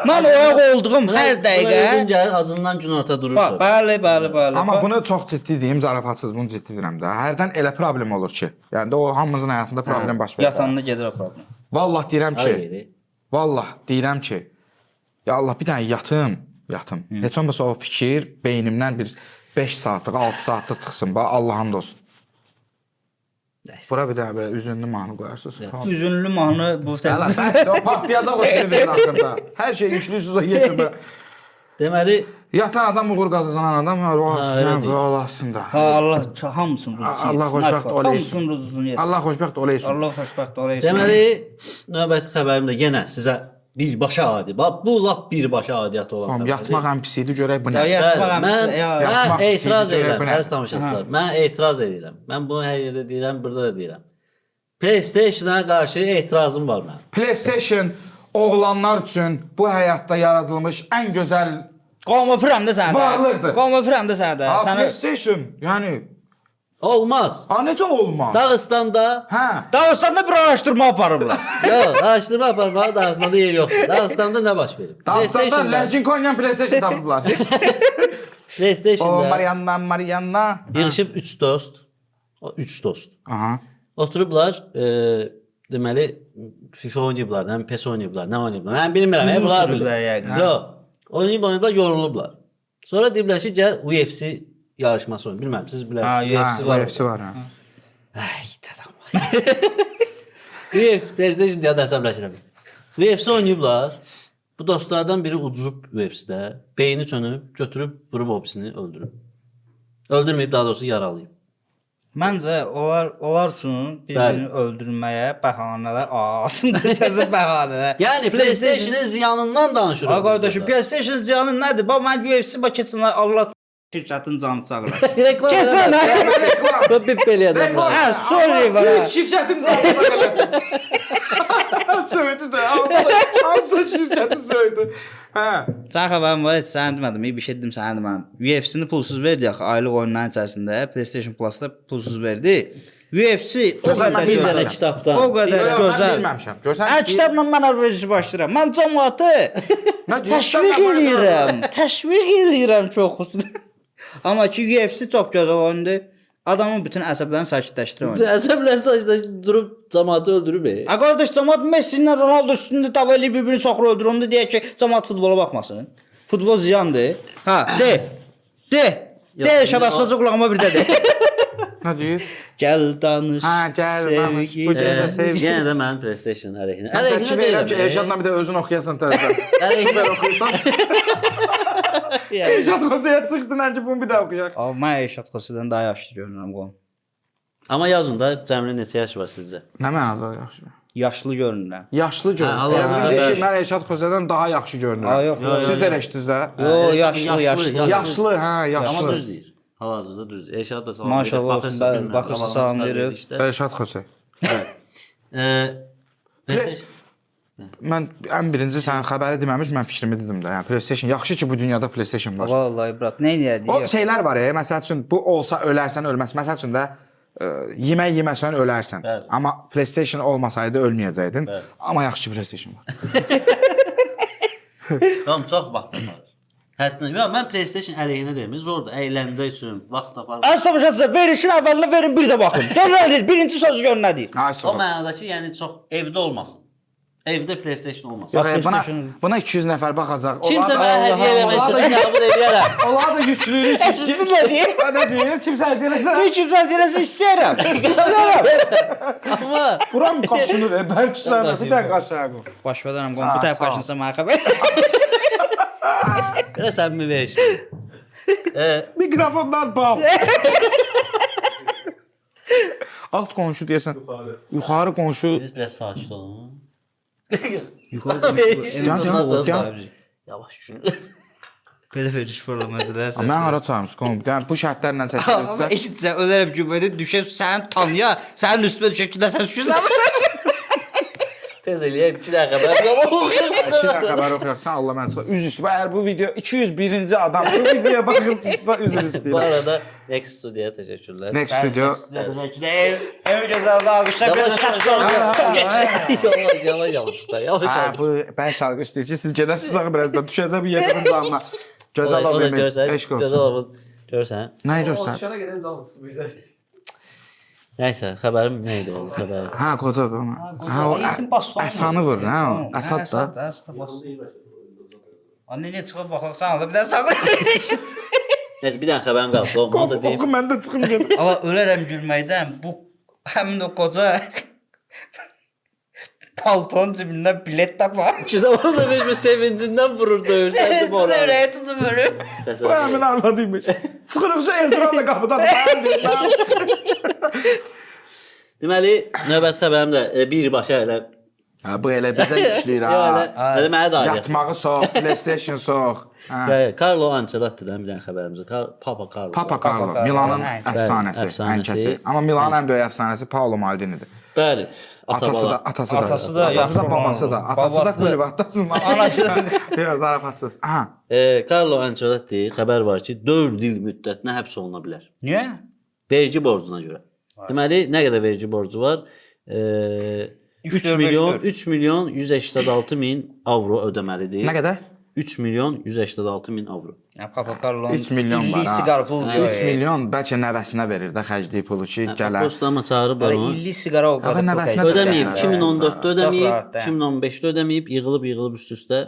S5: Mən oyaq olduğum hər
S1: Gün
S5: dəqiqə.
S1: gəlir acından günorta durursa.
S5: Bəli.
S2: Amma bunu çox ciddi deyim, zarafatsız bunu ciddi deyirəm də. Hərdən elə problem olur ki, yəni də o hamımızın həyatında problem baş verir.
S5: Yatanda gedir o problem.
S2: Vallah deyirəm ki,
S1: Hayır.
S2: vallah deyirəm ki, ya Allah bir dənə yatım. Heç olmasa o fikir beynimdən bir 5 saatlıq, 6 saatlıq çıxsın. Bax Allahın olsun. Bura bir dənə belə üzünlü mahnı qoyarsınız.
S5: Üzünlü mahnı bu
S2: Hələ bəs o partlayacaq o televiziyon haqqında. Hər şey yüklüsüz o yetimə.
S1: Deməli,
S2: Yatan adam uğur qazanan adam
S1: Ha, öyle
S2: yəni
S1: deyil.
S2: olasın da.
S5: Ha Allah hamısının ruzusunu
S2: Allah
S5: yetsin.
S2: xoşbəxt
S5: Alfa.
S2: olayım.
S5: Hamısının ruzusunu yetsin.
S2: Allah xoşbəxt olayım.
S5: Allah xoşbəxt olayım.
S1: Deməli, növbəti xəbərimdə yenə sizə birbaşa adi. Bax bu lap birbaşa adiyyatı olan
S2: Tamam,
S1: xəbərdir.
S2: yatmaq ən pis idi, görək bu nə.
S5: Ya,
S1: Bəli,
S5: yatmaq
S1: mən,
S5: hamısı- ya,
S1: mən
S2: yatmaq
S1: etiraz
S2: istəyir,
S1: edirəm,
S2: bu nə?
S1: əziz tamaşaçılar. Mən etiraz edirəm. Mən bunu hər yerdə deyirəm, burada da deyirəm. PlayStation-a qarşı etirazım var mənim.
S2: PlayStation oğlanlar üçün bu həyatda yaradılmış ən gözəl
S5: Qovmufram da sənə.
S2: Varlıqdır.
S5: Qovmufram da sənə.
S2: ha,
S5: Sənə
S2: PlayStation. Yəni
S1: Olmaz.
S2: ha necə olmaz?
S1: Dağıstanda
S2: Hə.
S5: Dağıstanda bir araşdırma aparıblar.
S1: yox, araşdırma aparmağa Dağıstanda yer yoxdur. Dağıstanda nə baş verib?
S2: Dağıstandan Lençinkonyan PlayStation tapıblar. O
S1: PlayStation-da
S2: Marianna.
S1: yığışıb 3 dost. O 3 dost.
S2: Aha.
S1: Oturublar, deməli FIFA oynayıblar, nə PES oynayıblar, nə oynayıblar. Mən bilmirəm,
S5: Uzun
S1: bunlar
S5: sürüblər
S1: bilir.
S5: yəqin.
S1: Yox. Oynayıblar, yorulublar. Sonra deyiblər ki, gəl UFC yarışması oynayın. Bilmirəm, siz
S5: Ha,
S1: bilərsiniz.
S5: UFC var.
S2: UFC var ha.
S1: Ay, adam. UFC PlayStation deyə də əsəbləşirəm. UFC oynayıblar. Bu dostlardan biri uduzub UFC-də, beyni çönüb, götürüb vurub obisini öldürüb. Öldürməyib, daha doğrusu yaralayıb.
S5: Məncə onlar üçün bir-birini öldürməyə bəhanələr asındır, təzə bəhanələr.
S1: Yəni PlayStation-ın ziyanından danışırıq.
S5: Ay qardaşım, PlayStation ziyanı nədir? Bax mən UFC bax keçənlər Allah şirkətin canı sağlasın.
S1: Reklam.
S5: Keçən ay.
S1: Bu bir belə adamlar.
S5: Hə, sorry var.
S2: Büyük şirketin zamanına gələsin. Söydü də. Hansı şirketi söydü. Hə.
S5: Sən xəbərin var, heç sənə demədim, bir şey dedim sənə demədim. UFC-ni pulsuz verdi axı, aylıq oyunların içərisində PlayStation Plus-da pulsuz verdi. UFC o
S2: Gözəl, mən
S5: qədər
S1: Bir dənə
S5: gözəl.
S1: kitabdan.
S5: O qədər
S2: Yox, mən
S5: gözəl.
S2: bilməmişəm. Görsən.
S5: Hə, kitabla mən alverişi başlayıram. Mən cəmaatı təşviq eləyirəm. Təşviq eləyirəm çox xüsusən. Amma ki UFC çox gözəl oyundur. Adamın bütün əsəblərini sakitləşdirir oyunu.
S1: Əsəblə saçda durub cəmaatı öldürüb.
S5: A qardaş, cəmaat Messi ilə Ronaldo üstündə tavalı bir-birini soxur öldürür. Onda deyək ki, cəmaat futbola baxmasın. Futbol ziyandır. Ha, de. De. De, şadasınızı qulağıma bir də de.
S2: Nə deyir?
S5: Gəl danış.
S2: Hə, gəl, danış. Bu gecə sevgi.
S1: Yenə də mənim PlayStation əleyhinə.
S2: Əleyhinə deyirəm ki, Elşadla bir də özün oxuyasan tərəfdən. Əleyhinə oxuyursan. Elşad Xosaya çıxdın ki, bunu bir də oxuyaq.
S5: Amma mən Eşat Xosidən daha yaşlı görünürəm qoyum.
S1: Amma yazın da cəmli neçə yaş var sizcə?
S2: Nə mənada yaxşı?
S5: Yaşlı görünürəm.
S2: Yaşlı görünür.
S1: Hə, Allah
S2: Yazın
S1: Allah.
S2: deyir ki, mən Elşad Xosadan daha yaxşı görünürəm.
S5: Ay, yox, yox,
S2: Siz
S1: yox.
S2: də eləşdiniz də.
S5: Yo, yaşlı.
S2: Yaşlı, hə,
S1: Amma
S2: yaşlı.
S1: düz deyir. Hal-hazırda düz deyir. Eşad da salam.
S5: Maşallah
S1: Baxırsa
S5: olsun, bəli,
S1: bilmirəm,
S5: baxırsa
S1: qabağına
S5: salam
S1: çıxar
S5: veririk.
S1: işte.
S2: Elşad Xosa.
S1: PlayStation-
S2: Mən ən birinci sənin xəbəri deməmiş, mən fikrimi dedim də. Yəni PlayStation yaxşı ki, bu dünyada PlayStation var.
S5: Vallahi brat, nə edəydik?
S2: O şeylər var ya, məsəl üçün bu olsa ölərsən, ölməz. Məsəl üçün də yemək yeməsən ölərsən.
S1: Bəli.
S2: Amma PlayStation olmasaydı ölməyəcəydin.
S1: Bəli.
S2: Amma yaxşı ki, PlayStation var.
S1: Tamam, çox vaxt tapar. Hətta yox, mən PlayStation əleyhinə deyim. Zordur, əyləncə üçün vaxt tapar.
S5: Az savaşacaq, verişin əvvəlinə verin, bir də baxın. Gör nə deyir, birinci sözü gör nə deyir.
S2: Ay,
S1: O
S2: sonra.
S1: mənada ki, yəni çox evdə olmasın. Evdə PlayStation olmasın.
S2: Yox,
S5: Bax,
S2: buna,
S5: PlayStation-
S2: buna 200 nəfər baxacaq.
S1: Kimsə
S2: Onlar da-
S1: mənə hədiyyə eləmək
S2: Allah
S1: istəsə qəbul edərəm.
S2: Onlar da yüklülük ki.
S5: Eşitdin nə deyir?
S2: Nə deyir? Kimsə hədiyyə eləsə.
S5: Ne kimsə deyirsə istəyirəm. İstəyirəm.
S1: Amma
S2: Buram qaşınır, bəlkə sən bir də qaşağı.
S5: Baş verərəm qom, bu
S2: Ha,
S5: tərəf
S2: sağ ol.
S5: qaçınsa mənə xəbər.
S1: belə səmimi veriş.
S2: Mikrofonlar bağ. Alt qonşu deyəsən. Yuxarı qonşu.
S1: Biz biraz sakit olun. Yavaş düşün.
S5: Belə veriş fırlamazdı.
S2: Mən hara çağırmış qonşu. Yəni bu şərtlərlə
S5: Amma
S2: çəkilirsə.
S5: eşitsə ölərəm gübədə düşər sənin tanıya, sənin üstünə düşər ki, sən düşürsən.
S1: Tez eləyək 2 dəqiqə mən
S2: İki dəqiqə xəbər oxuyaqsan Allah mən çıxar. Üz üstə. Əgər bu video 201-ci adam bu videoya baxırsınızsa üzr
S1: Bu
S2: istəyirəm.
S1: arada Next Studio'ya təşəkkürlər.
S2: Next Studio.
S5: Ev gözəldə alqışlar, biraz səs çalın.
S1: Yavaş yavaş da. Yavaş
S2: Hə,
S1: yavaş.
S2: bu bəy çalgı istəyir ki, siz gedəsiniz uzağa birazdan düşəcək bir yerin damına. Gözəl
S1: O da
S2: olsun.
S1: görsən,
S2: Eşq
S1: gözəl
S2: olsun.
S1: olsun. Görsən.
S2: Nəyi göstər?
S3: Dışarı gelelim daha mısın?
S1: Nəysə, xəbərim nə idi o xəbər?
S2: Hə, qocadır ona. Hə, o Əsanı vur, hə, o. Əsad da.
S5: Anne ne çıxıb baxaqsan, bir də sağ.
S1: Nəysə, bir dənə xəbərim qaldı. Onu da deyim.
S2: Oxu mən də çıxım gedim.
S5: Amma ölərəm gülməkdən. Bu həmin o qoca paltonun cibindən bilet tapar.
S1: İki də orada bir sevincindən vurur döyürsəndi bu oranı.
S5: Ürəyi tutub ölür.
S2: Bu həmin arvadıymış. Çıxırıqca Erdoğan da qapıdadır. Mən deyirəm.
S1: Deməli, növbəti xəbərim də birbaşa elə
S2: Ha, bu elə bizə işləyir
S1: elə mənə də aidiyət.
S2: Yatmağı soğuk, PlayStation soğuk.
S1: Carlo Ancelotti'dən bir dənə xəbərimiz var. Papa Carlo.
S2: Papa Carlo, Milanın
S5: Bəli,
S2: əfsanəsi,
S1: əfsanəsi.
S2: hənkəsi. Amma Milanın ən böyük əfsanəsi Paolo Maldini'dir.
S1: Bəli.
S2: Atası da,
S5: Atası da,
S2: babası da. Atası da kulübatdasın.
S5: Anası da.
S2: Yox, zarafatsız. Aha.
S1: Carlo Ancelotti xəbər var ki, 4 il müddətinə həbs oluna bilər.
S5: Niyə?
S1: Vergi borcuna görə. Deməli, nə qədər vergi borcu var? 3 milyon 186 min avro ödəməlidir.
S2: Nə qədər?
S1: 3 milyon 186 min avro.
S5: Ya Papa Carlo'nun
S2: 3 milyon var.
S5: illik siqar pulu diyor.
S2: 3 milyon bəlkə nəvəsinə verir də xərcliyi pulu ki, gələr.
S1: Postama çağırıb
S5: Böyle
S1: onu.
S5: illik sigara o kadar
S2: nəvəsinə
S5: pul
S1: Ödəməyib.
S2: Hə,
S1: 2014-də
S5: Çox
S1: ödəməyib,
S5: rahat, hə.
S1: 2015-də ödəməyib, yığılıb üst-üstə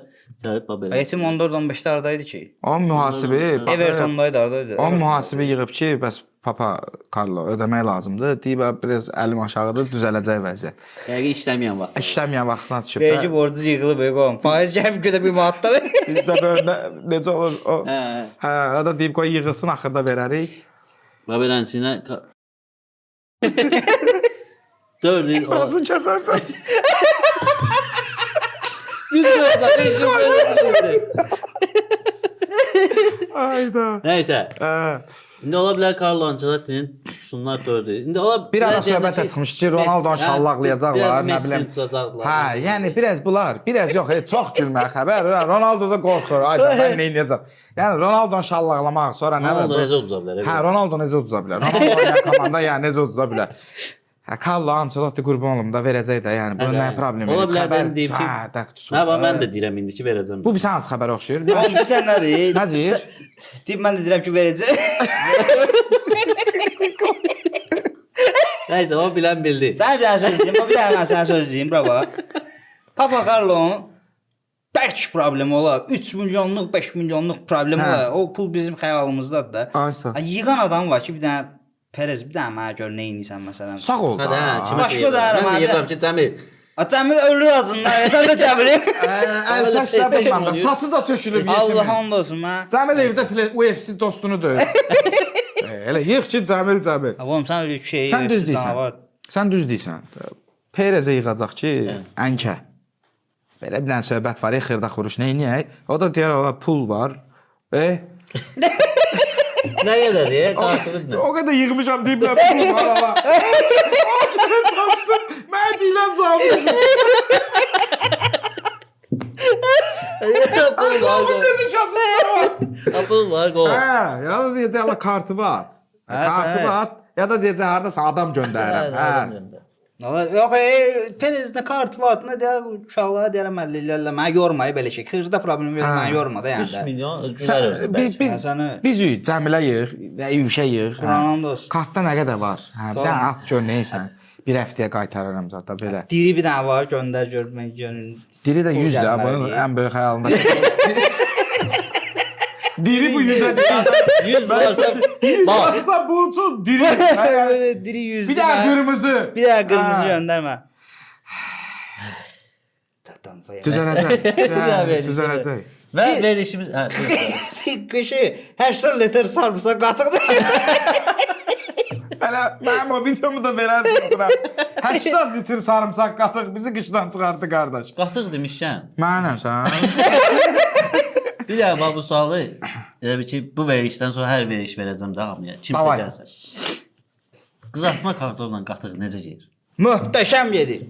S1: gəlib babelə.
S5: Eğitim 14-15'te aradaydı ki.
S2: O mühasibi,
S5: Everton'daydı aradaydı.
S2: o mühasibi yığıb ki, bəs Papa Carlo ödəmək lazımdır. Deyib biraz əlim aşağıdır, düzələcək vəziyyət.
S1: Yəqin işləməyən vaxt.
S2: İşləməyən vaxtına çıxıb.
S5: Vergi borcu yığılıb qoyum. Faiz gəlib gödə bir manatları.
S2: Bizdə də necə olur o?
S1: Hə.
S2: Hə, o da deyib qoy yığılsın, axırda verərik.
S1: Babelənciyinə 4 il o.
S2: Nasıl kəsərsən?
S1: Düz gözlə, peşin belə.
S2: Ayda.
S1: Nəysə.
S2: Hə.
S1: İndi ola bilər Carlo Ancelotti'nin tutsunlar 4 il. İndi ola
S2: Bir ara söhbətə çıxmış ki, Ronaldonu şallaqlayacaqlar, nə bilim.
S1: Tutacaqlar.
S2: Hə, yəni biraz bunlar, biraz yox, çox gülmək xəbər. Ronaldo da qorxur. Ayda mən nə edəcəm? Yəni Ronaldonu şallaqlamaq, sonra nə
S1: Ronaldo
S2: bilim.
S1: necə uduza bilər?
S2: Hə, Ronaldo necə uduza bilər? Ronaldo oynayan komanda yəni necə uduza bilər? Hə, Carlo Ancelotti qurban olum da verəcək də, yəni bunun nə problemi?
S1: Ola bilər mən deyim ki, mən də deyirəm indi ki, verəcəm.
S2: Bu bir sən hansı xəbər oxşuyur?
S5: Oğlum sən nə deyir?
S2: Nə deyir?
S5: Deyib mən də deyirəm ki verəcək.
S1: Nəysə, o bilən bildi.
S5: Sən bir dənə söz deyim, bir dənə mən sənə söz deyim, bravo. Papa Carlo'nun bərk problemi ola, 3 milyonluq, 5 milyonluq problemi ola. O pul bizim xəyalımızdadır da.
S2: Aysa.
S5: Yığan adam var ki, bir dənə Perez, bir dənə mənə gör nə edirsən məsələn.
S2: Sağ ol da.
S1: Hə, kimə
S5: Başqa
S1: deyirəm?
S5: da
S1: Mən
S5: aramadı.
S1: deyirəm ki, Cəmil.
S5: Cəmil ölür acından, sən də Cəmil.
S2: Əl saçlar da, saçı da tökülüb
S5: Allah
S2: yetimin.
S5: hamd olsun mən.
S2: Cəmil evdə UFC dostunu döyür. Elə yığ ki, Cəmil.
S5: Oğlum sən öyle şey
S2: Sən düz deyirsən. Sən düz deyirsən. Perezə yığacaq ki, ənkə. Belə bir dənə söhbət var, xırda xuruş, neyniyək? O da deyər, o pul var.
S1: Nə qədər deyə, qartını nə?
S2: O qədər yığmışam deyib nə pul var ala. O kimi çalışdım, mən deyiləm zabit.
S1: Pul var,
S2: Oğlum necə kasısı var?
S1: pul var, qo.
S2: Hə, ya da deyəcək, Allah kartımı at. Kartımı at, ya da deyəcək, haradasa adam göndərirəm. Hə.
S5: Yox, Perezdə kart var, nə deyər, uşaqlara deyərəm əlillərlə mənə yormayı belə şey. Xırda problem yox, mənə yorma da yəni.
S1: 3 milyon gülər özü bəlkə.
S2: Biz Cəmilə yığ, bir yığ.
S5: Ronaldo olsun.
S2: Kartda nə qədər var? Hə, bir dənə at gör neysən. Bir həftəyə qaytararam zətdə belə.
S5: Diri bir dənə var, göndər gör mən gönül.
S2: Diri də 100 də, bunun ən böyük xəyalında. Diri bu 100-ə deyirsən.
S1: 100 varsa bak.
S2: Varsa bu üçün diri.
S5: Diri 100.
S2: Bir dənə qırmızı.
S5: Bir dənə qırmızı göndərmə.
S2: Düzələcək. Düzələcək.
S1: Və verişimiz
S5: Qışı 80 litr sarımsaq qatıqdır.
S2: Hələ mənim o videomu da verərsin bura. 80 litr sarımsaq qatıq bizi qışdan çıxartdı qardaş.
S1: qatıq demişsən.
S2: Mənəm sən.
S1: Bir də bax bu sualı elə bir ki, bu verişdən sonra hər veriş verəcəm də hamıya. Kimsə
S2: Davay.
S1: gəlsə. Qızartma kartofla qatıq necə gedir?
S5: Möhtəşəm gedir.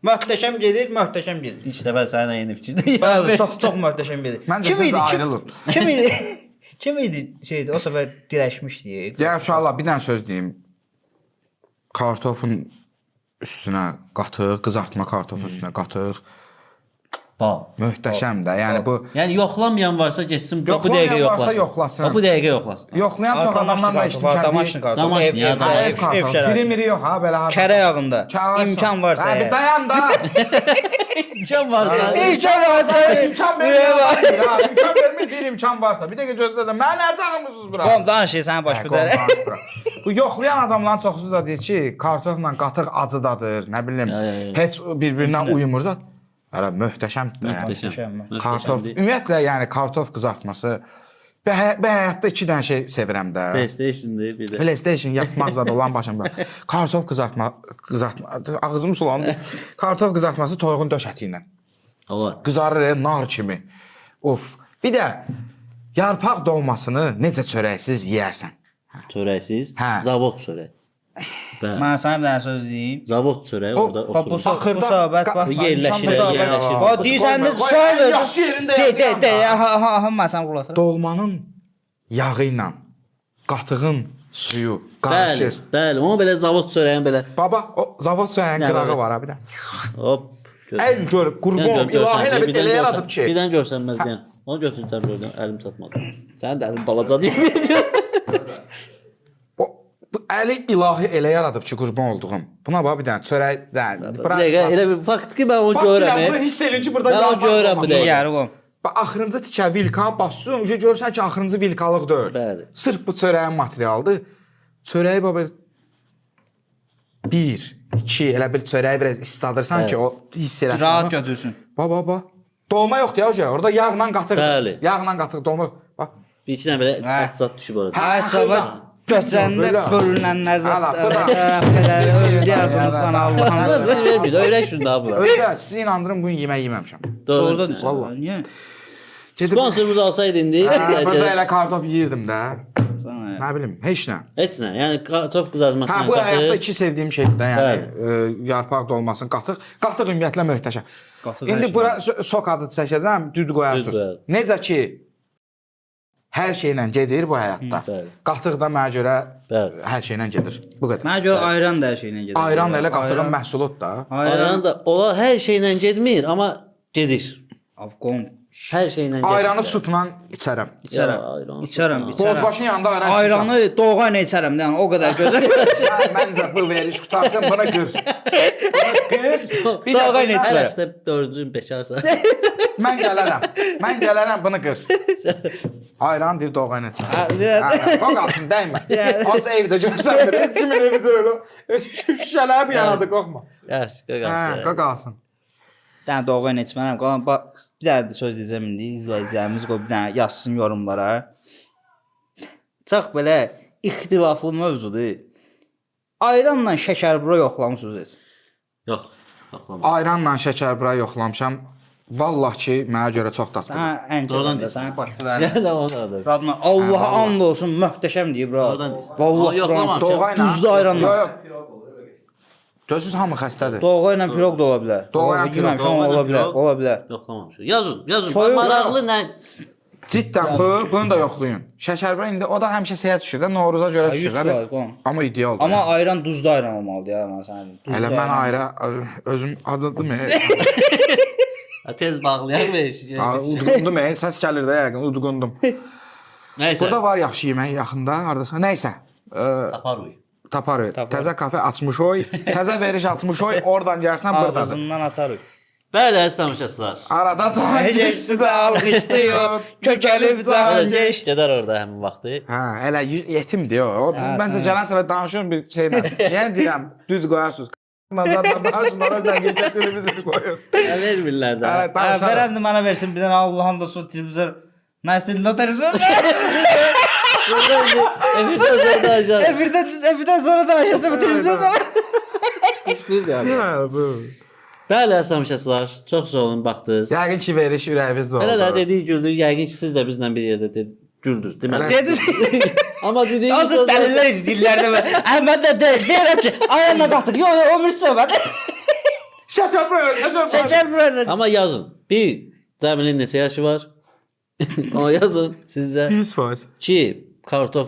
S5: Möhtəşəm gedir, möhtəşəm gedir.
S1: İlk dəfə sənin eyni fikirdə.
S5: Bəli, çox möhtəşəm gedir.
S2: Məncə siz ayrılın.
S5: Kim idi? Kim idi şeydi, o səfər dirəşmişdi.
S2: Ya uşaqlar bir dənə söz deyim. Kartofun üstünə qatıq, qızartma kartofun üstünə qatıq.
S1: Bal.
S2: Möhtəşəm də. Yəni bu
S1: Yəni yoxlamayan varsa getsin bu
S2: Yoxlamayan
S1: dəqiqə
S2: varsa
S1: yoxlasın.
S2: yoxlasın.
S1: Bu dəqiqə yoxlasın.
S2: yoxlayan çox adamdan da eşitmişəm.
S5: Damaşın kartı.
S1: Damaşın, ya, damaşın.
S2: Ev kartı.
S5: şəraiti.
S2: Film yox ha belə harda.
S5: Kərə yağında.
S2: Çağırsın.
S5: İmkan varsa.
S2: Hə, bir dayan da.
S1: İmkan varsa.
S5: İmkan varsa.
S2: İmkan vermir. Ha, imkan vermir deyir imkan varsa. Bir dəqiqə gözlə də. Mənə nə çağırmısınız bura?
S5: Qom danışır sən baş budar.
S2: Bu yoxlayan adamların çoxusu da deyir ki, kartofla qatıq acıdadır, nə bilim, heç bir-birinə uymur da. Hələ möhtəşəmdir də. Yəni.
S5: Möhtəşəm.
S2: Kartof, ümumiyyətlə yəni kartof qızartması. Və həyatda 2 dənə şey sevirəm də.
S1: PlayStation-dir bir də.
S2: PlayStation yatmaq zad olan başımda. Kartof qızartma, ağzım sulandı. Kartof qızartması toyuğun döş əti ilə.
S1: Olar.
S2: Qızarır nar kimi. Of. Bir də yarpaq dolmasını necə çörəksiz yeyərsən.
S1: Çörəksiz.
S2: Hə.
S1: Zavod çörək. Bəli.
S5: Mən sənə bir dənə söz deyim.
S1: Zavod çörəyi
S2: O,
S1: orada
S5: Bax bu
S1: oturur.
S5: söhbət bax.
S1: yerləşir, yerləşir.
S5: Bax deyirsən də sual ver.
S2: Yaxşı yerində
S5: De, mən sən qulaq asıram.
S2: dolmanın yağı ilə qatığın suyu
S1: Bəli,
S2: qarışır.
S1: bəli. Onu belə zavod çörəyin belə
S2: Baba, o zavod çayının
S1: Nə
S2: qırağı
S1: var?
S2: var ha bir də.
S1: hop.
S2: Ən gör, qurban ilahi elə bir elə yaradıb ki.
S1: Birdən görsənməz deyən. Onu götürəcəm gördüm, əlim çatmadı. Sənin də əlin balaca deyil.
S2: O bu əli ilahi elə yaradıb ki, qurban olduğum. Buna bax bir dənə çörək
S1: Bir dəqiqə elə bir fakt ki, mən onu görürəm.
S2: Bunu hiss edin ki, burada
S1: Mən onu görürəm bir dəqiqə.
S5: Yəri qom.
S2: Bax axırıncı tikə vilkan bassın, uje görsən ki, axırıncı vilkalıq deyil.
S1: Bəli.
S2: Sırf bu çörəyin materialıdır. Çörəyi bax 1, 2 elə bil çörəyi biraz isladırsan ki, o hiss eləsin.
S5: Rahat götürsün.
S2: Bax. Dolma yoxdur ya uje. Orada yağla qatıq.
S1: Bəli.
S2: Yağla qatıq dolma. Bax.
S1: Bir iki dənə belə
S5: Hə.
S1: ətsat düşüb orada.
S5: Ay sabah götürəndə
S2: Belə.
S5: bölünənlər
S2: Hala, bu da.
S5: öldü yazmısan
S1: Aslında
S5: Allah'ım.
S1: bizi vermir. Öyrək şunu da bunlar.
S2: Özə sizi inandırım bu gün yemək yeməmişəm.
S5: Doğrudan
S1: Doğru.
S5: vallahi. Niyə?
S1: Sponsorumuz olsaydı indi.
S2: Burada elə kartof yeyirdim də.
S5: Sana.
S2: Nə bilim, heç nə.
S1: Heç nə. Yəni kartof qızartmasına
S2: Hə, bu həyatda
S1: qatıq.
S2: iki sevdiyim şeydir də, yəni yarpaq dolmasın, qatıq. Qatıq ümumiyyətlə möhtəşəm.
S5: Qatıq hər
S2: İndi
S5: şey.
S2: bura sok adı çəkəcəm, düd qoyarsınız.
S1: qoyarıq.
S2: Necə ki hər şeylə gedir bu həyatda.
S1: bəli.
S2: Qatıq da mənə görə
S1: Bəli.
S2: hər şeylə gedir. Bu qədər.
S5: Mənə görə ayran da hər şeylə gedir.
S2: Ayran da elə qatığın məhsuludur da.
S1: Ayran da ola hər şeylə getmir, amma gedir.
S5: Abqom.
S1: Hər şeylə gedir.
S2: Ayranı südlə içərəm.
S5: İçərəm.
S1: Ya, ayran,
S5: İçərəm.
S2: Bozbaşın yanında ayran içirəm.
S5: Ayranı doğğa ilə içərəm də, yəni o qədər gözəl.
S2: Hə, məncə bu veriş qutarsın, buna qır. Buna qır. Bir
S5: Doğğa
S2: də
S5: ilə
S1: Hər
S5: içərəm.
S1: həftə dördüncün bekarsan.
S2: mən gələrəm. Mən gələrəm, bunu qır. Ayran deyir doğğa ilə içərəm. O qalsın, dəymə. Az evdə görsənmir. Heç kimin evi deyil o. Şüşələr bir yanadı, qorxma.
S1: Yaxşı,
S2: Hə,
S1: qaqasın.
S2: qalsın.
S5: Bir dənə doğğa ilə içmərəm. Qalan bir dənə də söz deyəcəm indi izləyicilərimiz qoy bir dənə yazsın yorumlara. Çox belə ixtilaflı mövzudur. Ayranla şəkərbura yoxlamısınız heç?
S1: Yox, yoxlama.
S2: Ayranla şəkər bura yoxlamışam. Vallah ki, mənə görə çox dadlıdır.
S5: Sənə ən
S1: Doğrudan
S5: gözəl, sənə başqalarına.
S1: Yəni onu da.
S5: Radına Allaha and olsun möhtəşəm deyib bura.
S1: Doğrudan deyirsən.
S5: Vallahi
S1: Amma yoxlamamışam.
S2: Doğğa ilə.
S5: Duzlu ayranla.
S2: Yox. Gözünüz hamı xəstədir.
S5: Doğğa ilə pirog da ola bilər.
S2: Doğğa ilə pirog,
S5: yeməmişəm,
S1: doğğa ilə
S5: ola bilər,
S1: pirog.
S5: ola bilər.
S1: Yoxlamamışam. Yazın.
S5: Soyuq
S1: Maraqlı nə?
S2: Ciddən bunu da yoxlayın. Şəkərbura indi o da həmişə səhət düşür də, Noruza görə
S5: Ay,
S2: düşür
S5: 100%,
S2: də.
S5: qom.
S2: Amma idealdır.
S5: Amma ayran duzlu ayran olmalıdır ya mən sənə deyim. Duzlu
S2: Hələ mən
S5: ayran.
S2: özüm acıdım.
S1: Tez bağlayan və işi.
S2: Udqundum, səs gəlir də yəqin, udqundum.
S1: Nəysə.
S2: Burada var yaxşı yemək yaxında, hardasa. Nəysə.
S1: Taparıq.
S2: Taparıq. Təzə kafe açmış oy. Təzə veriş açmış oy. Oradan gəlsən burdadır.
S5: Ağzından atarıq.
S1: Bəli, əziz tamaşaçılar.
S2: Arada can
S5: Geçdi də alqışlıyıq. Kökəlib can geç.
S1: Gedər orada həmin vaxtı.
S2: Hə, elə yetimdir o. Məncə gələn səfər danışıyorum bir şeylə. Yəni deyirəm, düz qoyarsınız. Nazardan danışın, oradan gedib televizoru qoyun.
S1: Vermirlər də.
S2: Hə, danışarıq.
S5: Verən də mənə versin bir dənə Allah'ın da su televizor. Nəsil lo televizor. Efirdən sonra da açacağım bu televizor zaman.
S2: Hə, bu.
S1: Bəli, əziz tamaşaçılar, çox sağ olun baxdınız.
S2: Yəqin ki, veriş ürəyimiz oldu.
S1: Elə də dediyi güldür. Yəqin ki, siz də bizlə bir yerdə güldünüz, deməli.
S5: Dediniz.
S1: Amma dediyimiz
S5: Azı
S1: sözlər
S5: dəlillər izləyirlər də mən. Mən də deyirəm ki, ayağına qatıq. Yox, o bir söhbət.
S2: Şəkər buyur, şəkər buyur.
S5: Şəkər buyurun.
S1: Amma yazın. Bir, Cəmilin neçə yaşı var? Ona yazın sizcə.
S2: 100%.
S1: 2, kartof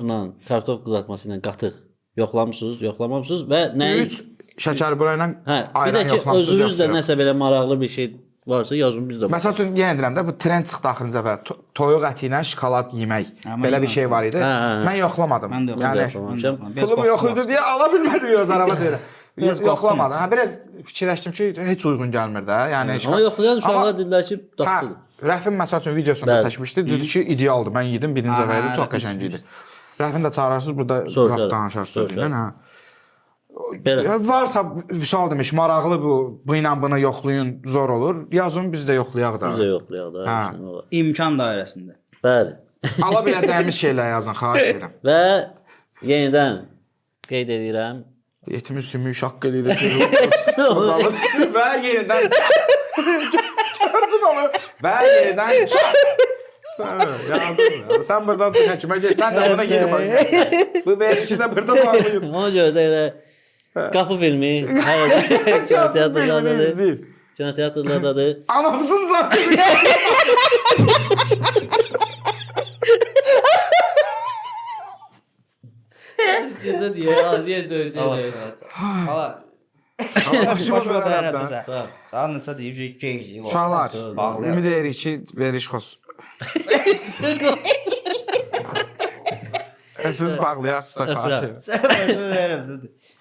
S1: qızartması ilə qatıq yoxlamısınız, yoxlamamısınız və nəyi
S2: 3 şəkər bura ilə
S1: Hə, bir
S2: ayran
S1: də ki,
S2: yoxlamsız
S1: özünüz də
S2: yoxsa yox.
S1: nəsə belə maraqlı bir şey Varsa yazın biz də.
S2: Məsəl üçün yenə deyirəm də bu trend çıxdı axırıncı dəfə toyuq əti ilə şokolad yemək.
S5: Hə, mən
S2: Belə bir şey var idi.
S1: Hə.
S2: Mən yoxlamadım.
S5: Mən də
S2: Yəni
S5: yoxlamadım.
S2: pulum yox idi deyə ala bilmədim yox zarafat elə. Yoxlamadım. Hə biraz fikirləşdim ki, heç uyğun gəlmir də. Yəni
S1: Amma yoxlayan uşaqlar dedilər ki,
S2: Hə,
S1: daxildir.
S2: Rəfin məsəl üçün videosunda
S1: Bəli.
S2: çəkmişdi. Dedi ki, idealdır. Mən yedim birinci dəfə idi. Çox qəşəng idi. Rəfin də çağırarsınız burada
S1: Soruşarıq.
S2: danışarsınız
S1: Soruşarıq.
S2: ilə. Hə.
S1: Belə.
S2: Varsa Vüsal demiş, maraqlı bu ilə bunu yoxlayın, zor olur. Yazın biz də yoxlayaq da.
S1: Biz də yoxlayaq da.
S2: Hə.
S1: işin olar.
S5: İmkan dairəsində.
S1: Bəli.
S2: Ala biləcəyimiz şeylər yazın, xahiş edirəm.
S1: Və yenidən qeyd edirəm.
S2: Yetimiz sümük şaqq eləyir. Və yenidən gördün onu. Və yenidən yazın. Sən buradan həkimə get, sən də buna gedib bax. Bu verişi də burada bağlayın.
S1: Ona görə də elə qapı filmi hələ kinoteatrlardadır.
S2: İzləyin.
S1: Kinoteatrlardadır.
S2: Anamsın zaten.
S1: Gedə deyə, aziyə döyəcək.
S5: Hala.
S2: Başıma
S5: dairədə. Sağ nəsə deyib ki, geyəcək.
S2: Uşaqlar, ümid edirik ki, veriş xos. Siz bağlayarsınız da xahiş edirəm.
S5: Sən başına dairədə.